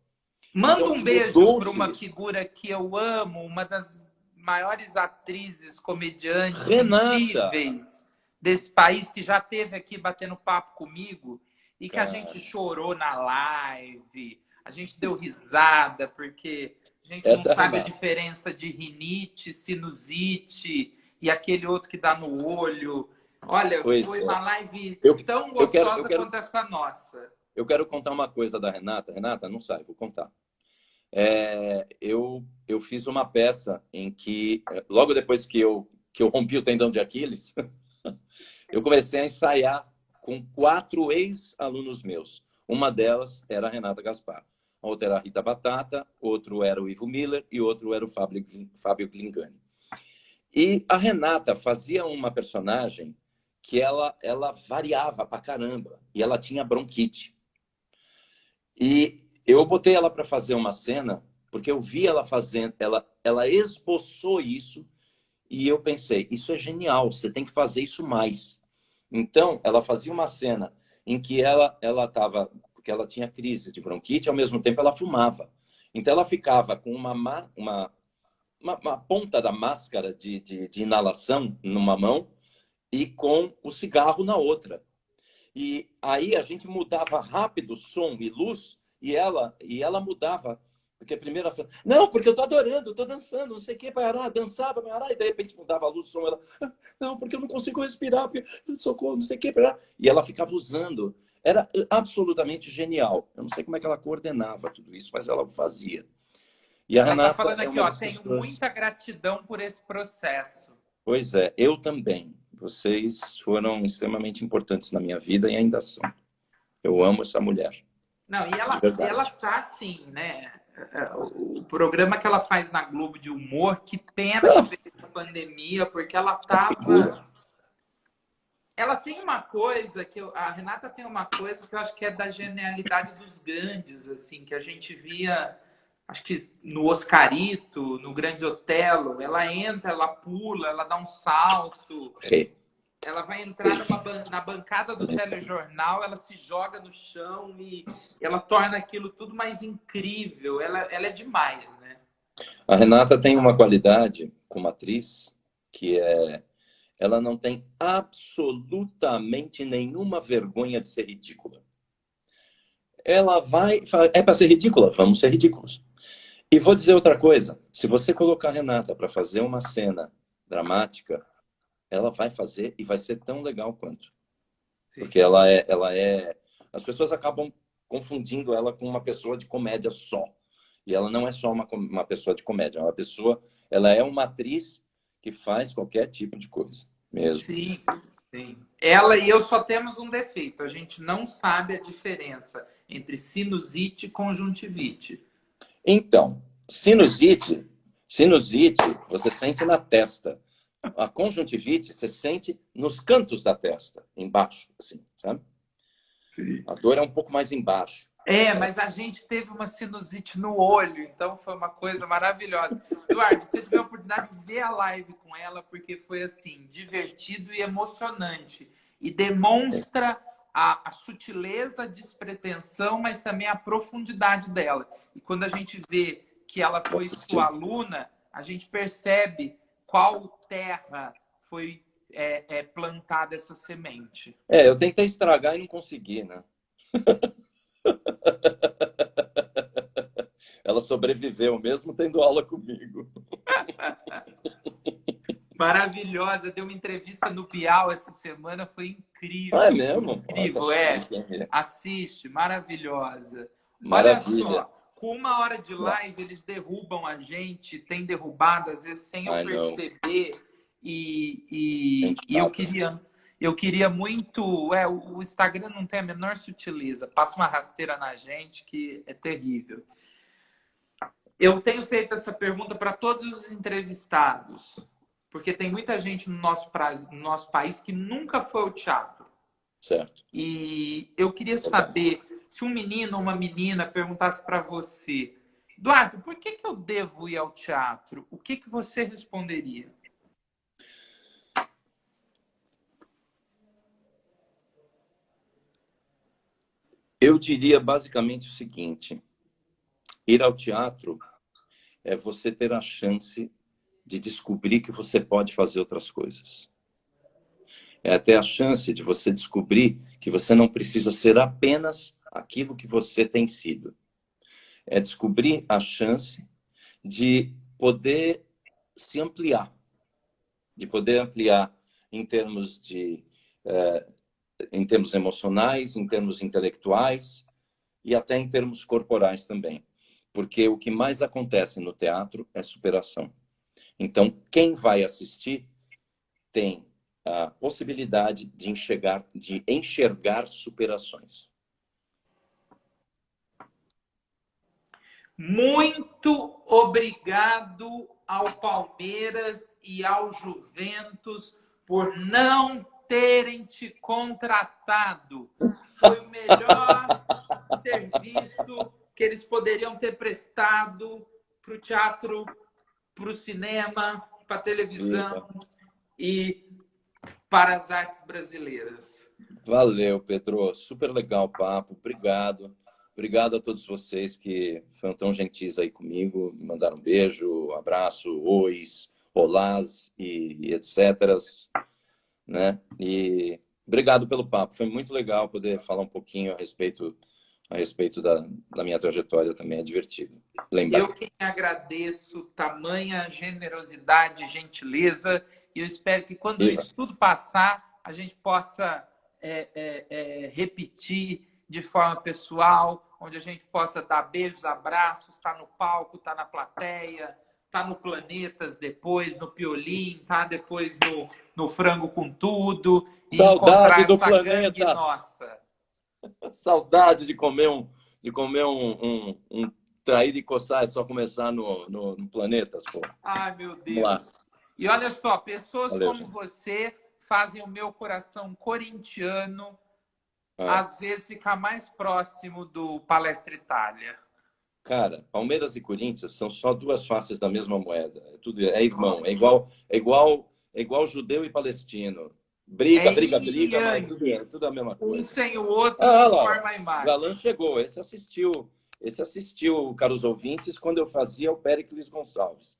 Manda Então, um beijo para mudou-se uma isso. figura que eu amo, uma das maiores atrizes, comediantes Renata, incríveis desse país, que já esteve aqui batendo papo comigo e que a gente cara, chorou na live, a gente deu risada, porque a gente não essa é a sabe a Renata. diferença de rinite, sinusite e aquele outro que dá no olho. Olha, Pois foi é. uma live Eu, tão eu quero, eu gostosa quero, quanto essa nossa. eu quero contar uma coisa da Renata. Renata, não sai, vou contar. Eu fiz uma peça em que, logo depois que eu rompi o tendão de Aquiles, eu comecei a ensaiar com 4 ex-alunos meus. Uma delas era a Renata Gaspar. A outra era a Rita Batata, outro era o Ivo Miller e outro era o Fábio Glingani. E a Renata fazia uma personagem que ela variava pra caramba. E ela tinha bronquite. E eu botei ela para fazer uma cena, porque eu vi ela fazendo, ela esboçou isso, e eu pensei, isso é genial, você tem que fazer isso mais. Então, ela fazia uma cena em que ela estava, porque ela tinha crise de bronquite, ao mesmo tempo ela fumava. Então, ela ficava com uma ponta da máscara de inalação numa mão e com o cigarro na outra. E aí a gente mudava rápido som e luz e ela mudava. Porque primeiro ela falou, não, porque eu tô adorando, tô dançando, não sei o que, parará, dançava, parará, e de repente mudava a luz, o som, ela, não, porque eu não consigo respirar, porque socorro, não sei o que, parará. E ela ficava usando. Era absolutamente genial. Eu não sei como é que ela coordenava tudo isso, mas ela fazia. E a Ela está Renata falando é aqui, uma ó, das tenho pessoas. muita gratidão por esse processo. Pois é, eu também. Vocês foram extremamente importantes na minha vida e ainda são. Eu amo essa mulher, Não, e de ela verdade. tá assim, né? O programa que ela faz na Globo de humor, que pena que Ah, veio essa pandemia, porque ela a figura. tava ela tem uma coisa a Renata tem uma coisa que eu acho que é da genialidade dos grandes, assim, que a gente via, acho que no Oscarito, no Grande Otelo, ela entra, ela pula, ela dá um salto, ela vai entrar na bancada do telejornal, ela se joga no chão e ela torna aquilo tudo mais incrível. Ela é demais, né? A Renata tem uma qualidade como atriz que ela não tem absolutamente nenhuma vergonha de ser ridícula. Ela vai... É para ser ridícula? Vamos ser ridículos. E vou dizer outra coisa. Se você colocar a Renata para fazer uma cena dramática, ela vai fazer e vai ser tão legal quanto. Sim. Porque ela é... As pessoas acabam confundindo ela com uma pessoa de comédia só. E ela não é só uma pessoa de comédia. Ela é uma atriz que faz qualquer tipo de coisa, mesmo. Sim, sim. Ela e eu só temos um defeito. A gente não sabe a diferença entre sinusite e conjuntivite. Então, sinusite você sente na testa. A conjuntivite você sente nos cantos da testa, embaixo, assim, sabe? Sim. A dor é um pouco mais embaixo. Mas a gente teve uma sinusite no olho, então foi uma coisa maravilhosa. Eduardo, se você tiver a oportunidade de ver a live com ela, porque foi assim, divertido e emocionante. E demonstra a sutileza, a despretensão, mas também a profundidade dela. E quando a gente vê que ela foi sua aluna, a gente percebe qual terra foi plantada essa semente. Eu tentei estragar e não consegui, né? Ela sobreviveu, mesmo tendo aula comigo. Maravilhosa. Deu uma entrevista no Bial essa semana, foi incrível. É mesmo? Incrível, Assiste, maravilhosa. Maravilha. Olha só, com 1 hora de live, eles derrubam a gente, tem derrubado, às vezes, sem eu perceber. E eu queria muito... o Instagram não tem a menor sutileza. Passa uma rasteira na gente que é terrível. Eu tenho feito essa pergunta para todos os entrevistados, porque tem muita gente no nosso país que nunca foi ao teatro. Certo. E eu queria saber, se um menino ou uma menina perguntasse para você, Eduardo, por que eu devo ir ao teatro? O que você responderia? Eu diria basicamente o seguinte: ir ao teatro é você ter a chance de descobrir que você pode fazer outras coisas. É ter a chance de você descobrir que você não precisa ser apenas aquilo que você tem sido. É descobrir a chance de poder se ampliar. De poder ampliar em termos emocionais, em termos intelectuais e até em termos corporais também. Porque o que mais acontece no teatro é superação. Então, quem vai assistir tem a possibilidade de enxergar superações. Muito obrigado ao Palmeiras e ao Juventus por não terem te contratado. Foi o melhor serviço que eles poderiam ter prestado para o teatro, para o cinema, para a televisão e para as artes brasileiras. Valeu, Pedro. Super legal o papo. Obrigado. Obrigado a todos vocês que foram tão gentis aí comigo. Me mandaram um beijo, abraço, ois, olás e etc. Né? E obrigado pelo papo. Foi muito legal poder falar um pouquinho a respeito da minha trajetória também. É divertido lembrar. Eu que agradeço tamanha generosidade e gentileza. E eu espero que quando isso tudo passar, a gente possa repetir de forma pessoal, onde a gente possa dar beijos, abraços, estar no palco, estar na plateia, estar no Planetas depois, no Piolim, tá depois no Frango com Tudo. E saudade do essa Planeta. Nossa. Saudade de comer um traíra e coçar, é só começar no Planetas, pô. Ai, meu Deus. E olha só, pessoas como você fazem o meu coração corintiano Ah, às vezes ficar mais próximo do Palestra Itália. cara, Palmeiras e Corinthians são só duas faces da mesma moeda. É tudo, é irmão, é igual judeu e palestino. É Briga, briga, yin e briga, mas yang. tudo a mesma Um coisa. sem o outro Ah, não lá, ó, forma a o Galã imagem. chegou. Esse assistiu, caros ouvintes, quando eu fazia o Péricles Gonçalves.